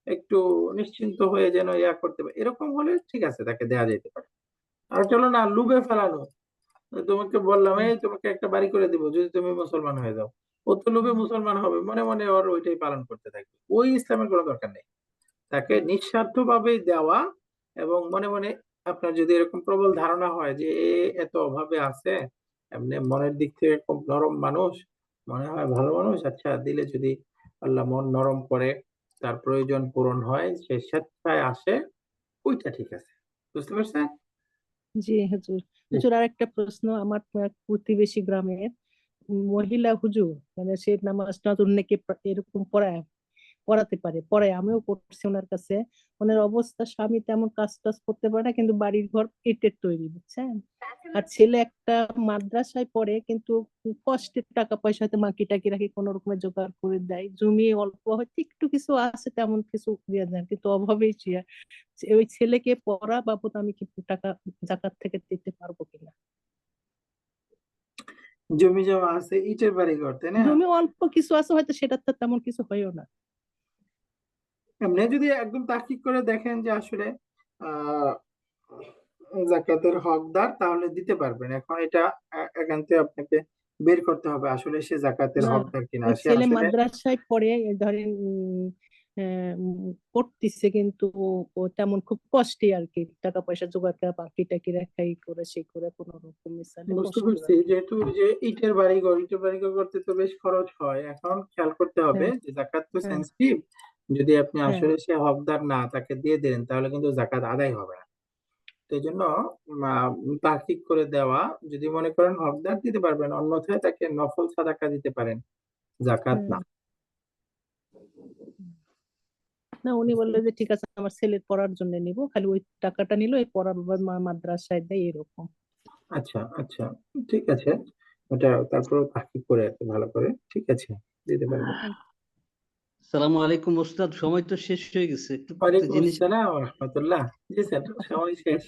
একটু নিশ্চিন্ত হয়ে যেন ইয়া করতে পারে, এরকম হলে ঠিক আছে তাকে দেয়া যেতে পারে। আর চলো না লোভে ফেলানো, তোমাকে বললাম হুম, এই তোমাকে একটা বাড়ি করে দিব যদি তুমি মুসলমান হয়ে যাও, ও তো লোভে হুম, মুসলমান হবে, মনে মনে ওর ওইটাই পালন করতে থাকবে, ওই ইসলামের কোনো দরকার নেই। তাকে নিঃস্বার্থ ভাবে দেওয়া, এবং মনে মনে আপনার যদি এরকম প্রবল ধারণা হয় যে এ এত অভাবে আছে, এমনি মনের দিক থেকে খুব নরম মানুষ, মনে হয় ভালো মানুষ, আচ্ছা দিলে যদি আল্লাহ মন নরম করে তার প্রয়োজন পূরণ হয় সে স্বেচ্ছায় আসে, ওইটা ঠিক আছে। বুঝতে পারছেন? জি হুজুর। হুজুর আর একটা প্রশ্ন। আমার এক প্রতিবেশী গ্রামের মহিলা হুজুর, মানে সে নামাজ টামাজ অন্যকে এরকম পড়াতে পারে, পড়ায়, আমিও পড়ছি ওনার কাছে। ওনার অবস্থা, স্বামী তেমন কাজ টাজ করতে পারে না, কিন্তু বাড়ির ঘর ইটের তৈরি, বুঝছেন। আর ছেলে একটা মাদ্রাসায় পড়ে, কিন্তু কষ্টের টাকা পয়সা হয়তো মাকি টাকি রাখি কোন রকমের জোগাড় করে দেয়, জমি অল্প হয়তো একটু কিছু আছে, তেমন কিছু দিয়ে দেয়, কিন্তু অভাবেই ওই ছেলেকে পড়া বাবদ আমি কি টাকা জাকাত থেকে দিতে পারবো কিনা? জমি জমা আছে, ইটের বাড়ি ঘর, তাই না? জমি অল্প কিছু আছে, হয়তো সেটা তো তেমন কিছু হয়ও না। এমনি যদি একদম তাহকিক করে দেখেন যে আসলে আহ জাকাতের হকদার, তাহলে দিতে পারবেন। এখন এটা একান্তে আপনাকে বের করতে হবে আসলে সে জাকাতের না, হকদার কিনা, ওই সে ছেলে আসলে মাদ্রাসায় পড়ে, ধরেন করতেছে, কিন্তু ও তেমন খুব কষ্টে আর কি, টাকা পয়সা জোগাড় করা, বাকি টাকি রেখাই করে সে করে কোনো রকম মিশালে বুঝতে কষ্ট পারছি, আর কি। যেহেতু যে ইটের বাড়িঘর করতে তো বেশ খরচ হয়। এখন খেয়াল করতে হবে হ্যাঁ, যে জাকাত তো হ্যাঁ, সেন্সিটিভ, যদি আপনি হ্যাঁ, আসলে সে হকদার না তাকে দিয়ে দেন তাহলে কিন্তু জাকাত আদায় হবে না। তো এই জন্য তাহকিক করে দেওয়া, যদি মনে করেন হকদার দিতে পারবেন, অন্যথায় তাকে নফল সাদাকা দিতে পারেন, জাকাত হ্যাঁ। না। না, উনি বললো যে ঠিক আছে আমার ছেলের পড়ার জন্য নিব, খালি ওই টাকাটা নিল, এই পড়া মাদ্রাসায় দেয় এরকম। আচ্ছা আচ্ছা, ঠিক আছে, ওটা তারপর তাহকিক করে একটু ভালো করে, ঠিক আছে, দিতে পারবেন। সালামু আলাইকুম ওস্তাদ, সময় তো শেষ হয়ে গেছে, একটু একটা ওয়ালাইকুম জিনিস আসসালাম ওয়া রাহমাতুল্লাহ। জি স্যার, সময় শেষ।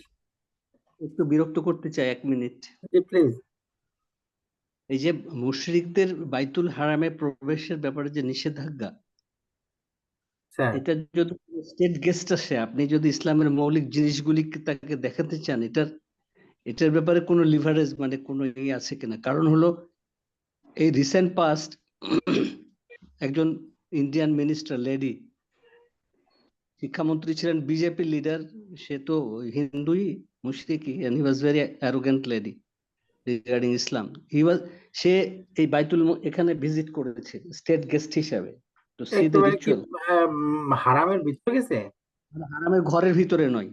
একটু বিরক্ত করতে চাই, 1 মিনিট। G please. এই যে মুশরিকদের বাইতুল হারামে প্রবেশের ব্যাপারে যে নিষেধাজ্ঞা, স্যার, এটা যদি স্টেট গেস্ট আসে, আপনি যদি ইসলামের মৌলিক জিনিসগুলি তাকে দেখাতে চান, এটার ব্যাপারে কোনো লিভারেজ মানে কোনো ইয়ে আছে কিনা? কারণ হলো এই রিসেন্ট পাস্ট একজন ইন্ডিয়ান মিনিস্টার লেডি, শিক্ষামন্ত্রী ছিলেন, বিজেপি লিডার, সে তো হিন্দুই, মুশরিকি, and he was very arrogant lady regarding Islam. সে এই এখানে ভিজিট করেছে স্টেট গেস্ট হিসাবে, তো সি দ্য একেবারে কি রিচুয়াল। হারামের ভিতরে গেছে? হারামের ঘরের ভিতরে নয়।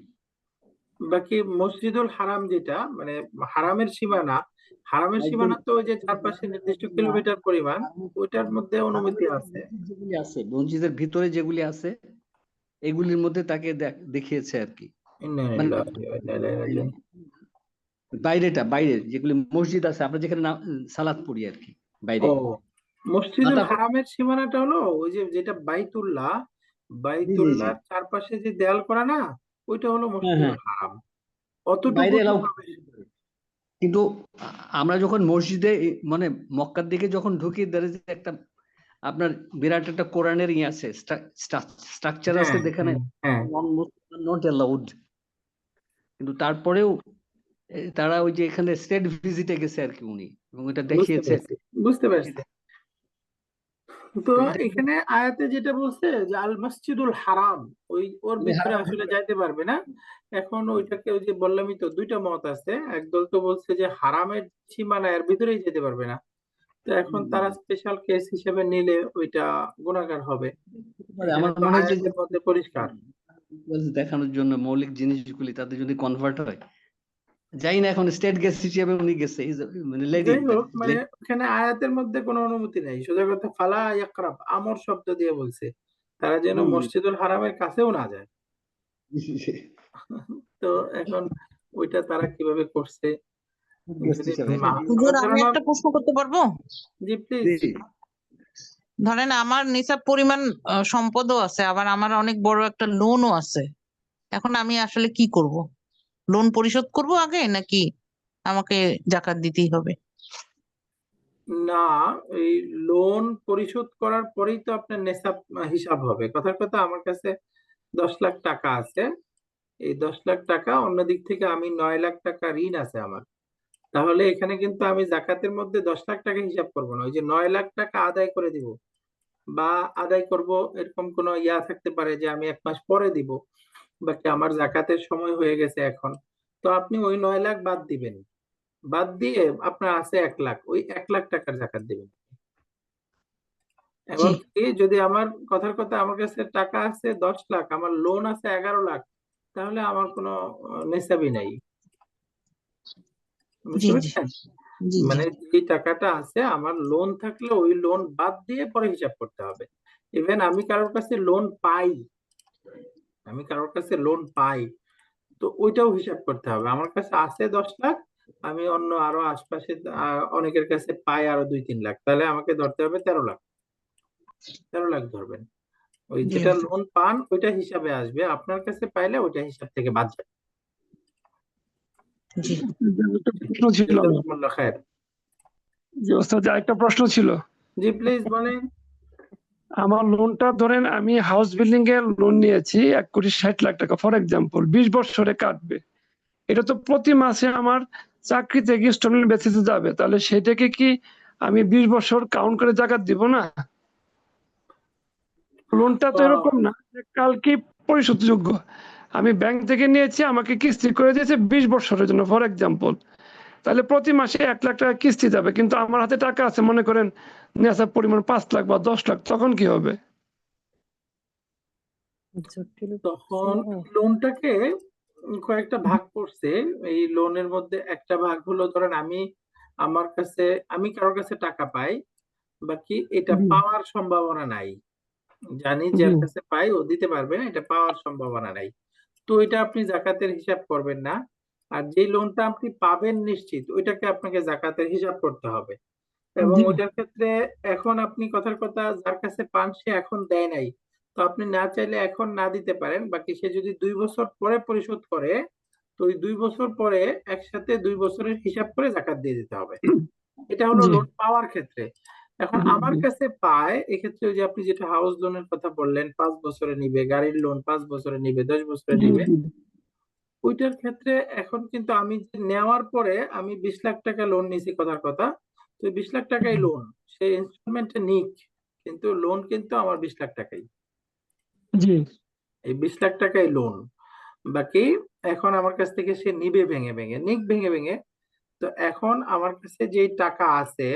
বাকি মসজিদুল হারাম যেটা মানে হারামের সীমানা, হারামের একদম সীমানা তো ওই যে চারপাশে নির্দিষ্ট কিলোমিটার পরিমাণ, ওইটার মধ্যে অনুমতি আছে। যেগুলি আছে, মসজিদের ভিতরে যেগুলি আছে, এগুলির মধ্যে তাকে দেখিয়েছে আর কি। ইন্না মানে লিল্লাহি ওয়া ইন্না ইলাইহি রাজিউন। বাইরে যেগুলি মসজিদ আছে, আমরা যেখানে সালাত পড়ি আর কি, বাইরে। ও, মসজিদুল মাথা- হারামের সীমানাটা হলো ওই যে যেটা বাইতুল্লাহ, জি জি জি, বাইতুল্লাহর চারপাশে যে দেয়াল করা না, ওইটা হলো হ্যাঁ হ্যাঁ, মসজিদুল হারাম। অতটুকু বাইরে তো এলাও। প্রবেশ। কিন্তু আমরা যখন মসজিদে মানে মক্কার দিকে যখন ঢুকি, there is একটা আপনার বিরাট একটা কোরআনের ইয়ে আছে, স্ট্রাকচার হ্যাঁ আছে, যেখানে হ্যাঁ, নট অ্যালাউড, কিন্তু তারপরেও তারা ওই যে এখানে স্টেট ভিজিটে গেছে আর কি উনি, এবং এটা বুঝতে দেখিয়েছে। পারছি, বুঝতে পারছি। তো এখানে আয়াতে যেটা বলছে যে আল মসজিদুল হারাম, ওর ভিতরে আসলে যাইতে পারবে না। এখন ওইটাকে ওই যে বললামই তো, দুইটা মত আছে। একদল তো বলছে যে হারামের সীমানা এর ভিতরেই যেতে পারবে না। তো এখন তারা স্পেশাল কেস হিসেবে নিলে ওইটা গুনাহগার হবে। এখানে আমার তো মনে হয় যে আয়াতের মধ্যে পরিষ্কার। দেখানোর জন্য মৌলিক জিনিসগুলি তাদের যদি কনভার্ট হয়, যাই না, এখন স্টেট গেস্ট হিসেবে উনি গেছে, মানে লেডি। যাই হোক, মানে এখানে আয়াতের মধ্যে কোনো অনুমতি নেই, সোজা কথা ফালা ইয়াকরাব আমর শব্দ দিয়ে বলছে, তারা যেন মসজিদুল হারামের কাছেও না যায়। তো এখন ওইটা তারা কিভাবে করছে, যদি হুজুর, আমি ধরেন একটা প্রশ্ন করতে পারবো? জি প্লিজ। ধরেন আমার নিসাব পরিমাণ সম্পদও আছে, আবার আমার অনেক বড় একটা লোনও আছে। এখন আমি আসলে কি করব? লোন পরিশোধ করব আগে, নাকি আমাকে জাকাত দিতেই হবে? না, এই লোন পরিশোধ করার পরেই তো আপনার নেশাব হিসাব হবে। কথার কথা, আমার কাছে 10 লাখ টাকা আছে, এই 10 লাখ টাকা অন্য দিক থেকে আমি 9 লাখ টাকা ঋণ আছে আমার, তাহলে এখানে কিন্তু আমি জাকাতের মধ্যে 10 লাখ টাকা হিসাব করব না, ওই যে 9 লাখ টাকা আদায় করে দিব বা আদায় করব, এরকম কোনো ইয়া থাকতে পারে যে আমি 1 মাস পরে দিব, বাকি আমার জাকাতের সময় হয়ে গেছে এখন। তো আপনি ওই 9 লাখ বাদ দিবেন, বাদ দিয়ে আপনার আছে 1 লাখ, ওই 1 লাখ টাকার জাকাত দিবেন। জি, এমনকি যদি আমার কথার কথা আমার কাছে টাকা আছে 10 লাখ, আমার লোন আছে 11 লাখ, তাহলে আমার কোনো নেশাবই নাই। জি, বুঝতে জি, পারছেন? জি, জি, মানে যে টাকাটা আছে আমার লোন থাকলে ওই লোন বাদ দিয়ে পরে হিসাব করতে হবে। ইভেন আমি কারোর কাছে লোন পাই, আমি কারোর কাছে লোন পাই, তো ওইটাও হিসাব করতে হবে। আমার কাছে আছে 10 লাখ, আমি অন্য আরো আশপাশে অনেকের কাছে পাই আরো 2-3 লাখ, তাহলে আমাকে ধরতে হবে 13 লাখ। 13 লাখ ধরবেন, ওই জি, যেটা লোন পান ওইটা হিসাবে আসবে, আপনার কাছে পাইলে ওইটা হিসাব থেকে বাদ যাবে। জি। একটা প্রশ্ন ছিল আমার। জাযাকুমুল্লাহ খায়ের। যে ওস্তাদ, একটা প্রশ্ন ছিল। জি প্লিজ বলেন। আমার লোনটা ধরেন আমি হাউস বিল্ডিং এর লোন নিয়েছি 1,60,00,000 টাকা, ফর এক্সাম্পল 20 বছরে কাটবে। এটা তো প্রতি মাসে আমার চাকরিতে গিয়ে ইনস্টলমেন্ট বেসিসে যাবে, তাহলে সেটাকে কি আমি 20 বছর কাউন্ট করে জাকাত দিব না? লোনটা তো এরকম না যে কালকে পরিশোধযোগ্য। আমি ব্যাংক থেকে নিয়েছি, আমাকে কিস্তি করে দিয়েছে 20 বছরের জন্য, ফর এক্সাম্পল। তাহলে প্রতি মাসে 1 লাখ টাকা কিস্তি যাবে, কিন্তু আমার হাতে টাকা আছে মনে করেন নেশার পরিমাণ 5 লাখ বা 10 লাখ, তখন কি হবে? জটিল তখন প্রশ্ন। লোনটাকে কয়েকটা ভাগ করছে। এই লোনের মধ্যে একটা ভাগ হলো, ধরেন আমি কারোর কাছে টাকা পাই, বাকি এটা জি পাওয়ার সম্ভাবনা নাই, জানি জি যার কাছে পাই ও দিতে পারবে না, এটা পাওয়ার সম্ভাবনা নাই। তো এটা আপনি জাকাতের হিসাব করবেন না। আর যে লোনটা আপনি পাবেন নিশ্চিত, ওইটাকে আপনাকে জাকাতের হিসাব করতে হবে। এবং জি ওইটার ক্ষেত্রে এখন আপনি কথার কথা, যার কাছে পান সে এখন দেয় নাই, তো আপনি না চাইলে এখন না দিতে পারেন। বাকি সে যদি 2 বছর পরে পরিশোধ করে, তো ওই 2 বছর পরে একসাথে 2 বছরের হিসাব করে জাকাত দিয়ে দিতে হবে। এটা হলো জি লোন পাওয়ার ক্ষেত্রে। এখন জি আমার জি কাছে পায় এক্ষেত্রে, ওই যে আপনি যেটা হাউস লোনের কথা বললেন, 5 বছরে নিবে, গাড়ির লোন 5 বছরে নিবে, 10 বছরে জি নিবে, জি ওইটার ক্ষেত্রে এখন কিন্তু আমি যে নেওয়ার পরে আমি 20 লাখ টাকা লোন নিছি কথার কথা, তো 20 লাখ টাকাই লোন, সেই ইনস্টলমেন্টে নিক, কিন্তু লোন কিন্তু আমার 20 লাখ টাকাই, জি এই 20 লাখ টাকাই লোন। বাকি এখন আমার কাছ থেকে সে নিবে ভেঙে ভেঙে, নিক ভেঙে ভেঙে। তো এখন আমার কাছে যেই টাকা আছে,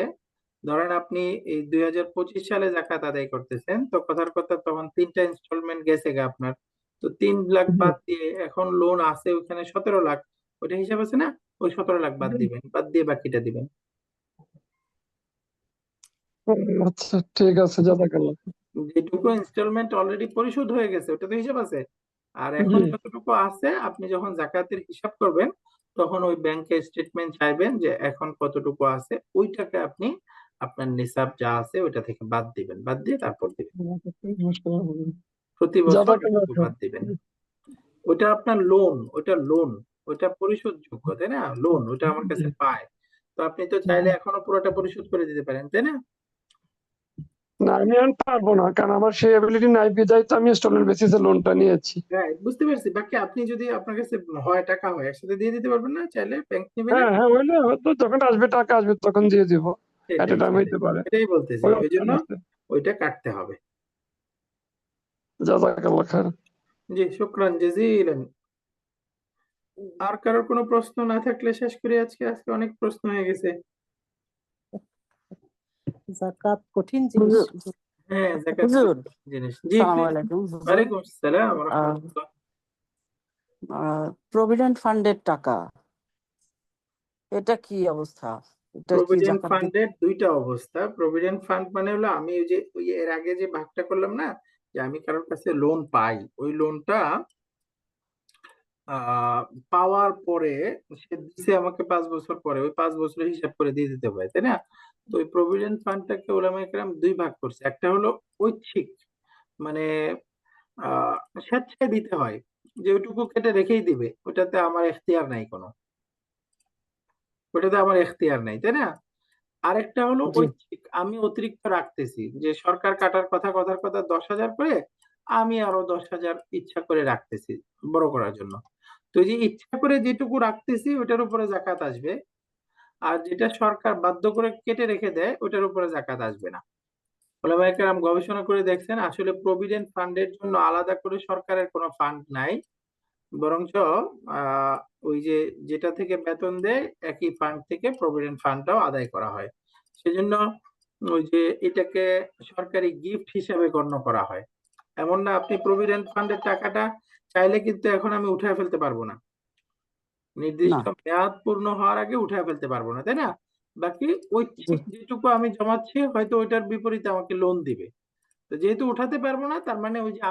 ধরেন আপনি এই 2025 সালে জাকাত আদায় করতেছেন, তো কথার কথা তখন 3টা ইনস্টলমেন্ট গেছে গা আপনার, তো 3 লাখ জি। বাদ দিয়ে এখন লোন আছে ওখানে 17 লাখ, ওইটা হিসাব আছে না, ওই 17 লাখ বাদ দিবেন, বাদ দিয়ে বাকিটা দিবেন। আচ্ছা ঠিক আছে, জাযাকাল্লাহ। যেটুকু ইনস্টলমেন্ট অলরেডি পরিশোধ হয়ে গেছে ওটা তো হিসাব আছে, আর এখন জি যতটুকু আছে আপনি যখন জাকাতের হিসাব করবেন, তখন ওই ব্যাংকে স্টেটমেন্ট চাইবেন যে এখন কতটুকু আছে, ওইটাকে আপনি আপনার নিসাব যা আছে ওইটা থেকে বাদ দিবেন, বাদ দিয়ে তারপর দিবেন, প্রতি বছর জাযাকাল্লাহ ওইটুকু খাইর। বাদ দিবেন। ওটা আপনার লোন, ওটা লোন, ওটা পরিশোধযোগ্য, তাই না? লোন, ওটা আমার কাছে পায়, তো আপনি তো চাইলে এখনো পুরোটা পরিশোধ করে দিতে পারেন, তাই না? না আমি এখন পারবো না, কারণ আমার সেই এবিলিটি নাই, বিধায় তো আমি ইনস্টলমেন্ট বেসিসে লোনটা নিয়েছি। হ্যাঁ, বুঝতে পারছি। বাকি আপনি যদি আপনার কাছে হয় টাকা হয় একসাথে দিয়ে দিতে পারবেন না, চাইলে ব্যাংক নেবে না। হ্যাঁ হ্যাঁ, হইলে হয়তো যখন আসবে টাকা আসবে তখন দিয়ে দিব, এট এ সেটাই টাইম সেটাই হইতে পারে, এটাই বলতেছি, ওই ওই অপশন জন্য আছে। ওইটা কাটতে হবে। জাযাকাল্লাহ খাইর। জি, শুকরান জাজিলান। আর কারোর কোনো প্রশ্ন না থাকলে শেষ করি আজকে, আজকে অনেক প্রশ্ন হয়ে গেছে। জাকাত কঠিন জিনিস। হুজুর হ্যাঁ, জাকাত হুজুর, জিনিস। জি সালাম প্লিজ। আলাইকুম হুজুর। ওয়ালাইকুম আসসালাম ওয়া রাহমাতুল্লাহ। প্রভিডেন্ট ফান্ডের টাকা, এটা কি অবস্থা? এটা কি প্রভিডেন্ট জাকাত দিতে? ফান্ডের দুইটা অবস্থা। প্রভিডেন্ট ফান্ড মানে হলো, আমি ওই যে এর আগে যে ভাগটা করলাম না, যে আমি কারোর কাছে লোন পাই, ওই লোনটা আহ পাওয়ার পরে সে দিছে আমাকে 5 বছর পরে, ওই 5 বছরের হিসাব করে দিয়ে দিতে হয়, তাই না? তো ওই প্রভিডেন্ট ফান্ডটাকে ওলামায়ে কেরাম দুই ভাগ করছে। একটা হলো ঐচ্ছিক, মানে আহ স্বেচ্ছায় দিতে হয়, যে ওইটুকু কেটে রেখেই দিবে, ওটাতে আমার এখতিয়ার নাই কোনো, ওটাতে আমার এখতিয়ার নাই, তাই না? আরেকটা হলো জি ঐচ্ছিক, আমি অতিরিক্ত রাখতেছি, যে সরকার কাটার কথা, কথার কথা 10,000 করে, আমি আরো 10,000 ইচ্ছা করে রাখতেছি বড় করার জন্য। তো এই যে ইচ্ছা করে যেটুকু রাখতেছি ওটার উপরে জাকাত আসবে, আর যেটা সরকার বাধ্য করে কেটে রেখে দেয় ওটার উপরে জাকাত আসবে না। ওলামায়ে কেরাম গবেষণা করে দেখছেন, আসলে প্রভিডেন্ট ফান্ডের জন্য আলাদা করে সরকারের কোনো ফান্ড নাই, বরঞ্চ আহ ওই যে যেটা থেকে বেতন দেয় একই ফান্ড থেকে প্রভিডেন্ট ফান্ডটাও আদায় করা হয়। সেজন্য ওই যে এটাকে সরকারি গিফট হিসেবে গণ্য করা হয়। এমন না আপনি প্রভিডেন্ট ফান্ডের টাকাটা চাইলে কিন্তু এখন আমি উঠায় ফেলতে পারবো না, না। নির্দিষ্ট মেয়াদ পূর্ণ হওয়ার আগে উঠায় ফেলতে পারবো না, তাই না? বাকি জি ঐচ্ছিক যেটুকু আমি জমাচ্ছি, হয়তো ওইটার বিপরীতে আমাকে লোন দিবে। তো যেহেতু উঠাতে পারবো না, তার মানে ওই যে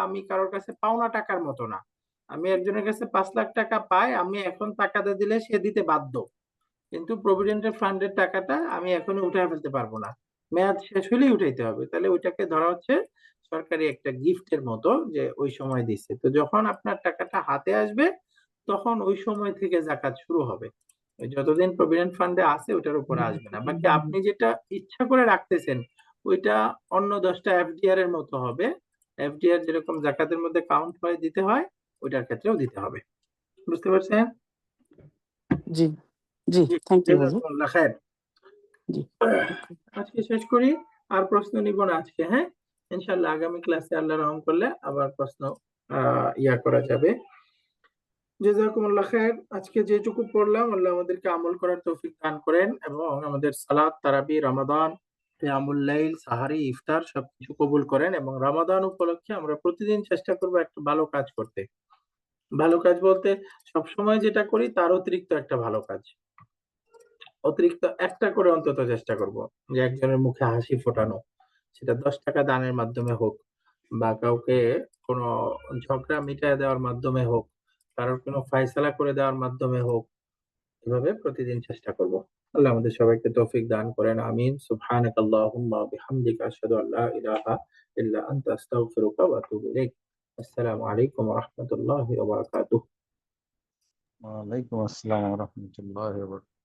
আমি কারোর কাছে পাওনা টাকার মতো না। আমি একজনের কাছে 5 লাখ টাকা পাই, আমি এখন টাকাটা দিলে সে দিতে বাধ্য, কিন্তু প্রভিডেন্টের ফান্ডের টাকাটা আমি এখনই উঠায় ফেলতে পারবো না, মেয়াদ শেষ হলেই উঠাইতে হবে। তাহলে ওইটাকে ধরা হচ্ছে সরকারি একটা গিফটের মতো, যে ওই সময় দিচ্ছে। তো যখন আপনার টাকাটা হাতে আসবে, তখন ওই সময় থেকে জাকাত শুরু হবে। ওই যতদিন প্রভিডেন্ট ফান্ডে আছে ওটার উপরে আসবে না। বাকি আপনি যেটা ইচ্ছা করে রাখতেছেন, ওইটা অন্য 10টা এফডিআর এর মতো হবে। এফডিআর যেরকম জাকাতের মধ্যে কাউন্ট হয়, দিতে হয়, ওইটার ক্ষেত্রেও দিতে হবে। বুঝতে পারছেন? জি জি, জি, থ্যাংক ইউ হুজুর। জাযাকুমুল্লাহ খায়ের। জি আজকে শেষ করি, আর প্রশ্ন নিব না আজকে, হ্যাঁ? ইনশাআল্লাহ আগামী ক্লাসে আল্লাহ রহম করলে আবার প্রশ্ন করা যাবে। জাযাকুমুল্লাহ খায়ের। আজকে যেটুকু পড়লাম আল্লাহ আমাদেরকে আমল করার তৌফিক দান করেন এবং আমাদের সালাত, তারাবি, রমাদান, কিয়ামুল লাইল, সাহারি, ইফতার সবকিছু কবুল করেন এবং রমাদান উপলক্ষে আমরা প্রতিদিন চেষ্টা করব একটা ভালো কাজ করতে। ভালো কাজ বলতে সবসময় যেটা করি তার অতিরিক্ত একটা ভালো কাজ, অতিরিক্ত একটা করে অন্তত চেষ্টা করব যে একজনের মুখে হাসি ফোটানো, সেটা 10 টাকা দানের মাধ্যমে হোক বা কাউকে কোনো ঝগড়া মিটায় দেওয়ার মাধ্যমে হোক, কারোর কোনো ফায়সালা করে দেওয়ার মাধ্যমে হোক, এভাবে প্রতিদিন চেষ্টা করব। আল্লাহ আমাদের সবাইকে তৌফিক দান করেন, আমিন। সুবহানাকাল্লাহুম্মা ওয়া বিহামদিকা আশহাদু আল্লা ইলাহা ইল্লা আনতা আস্তাগফিরুকা ওয়া আতুবু ইলাইক। আসসালামু আলাইকুম ওয়া রাহমাতুল্লাহি ওয়া বারাকাতুহু। ওয়ালাইকুম আসসালাম ওয়া রাহমাতুল্লাহি ওয়া বারাকাতুহু।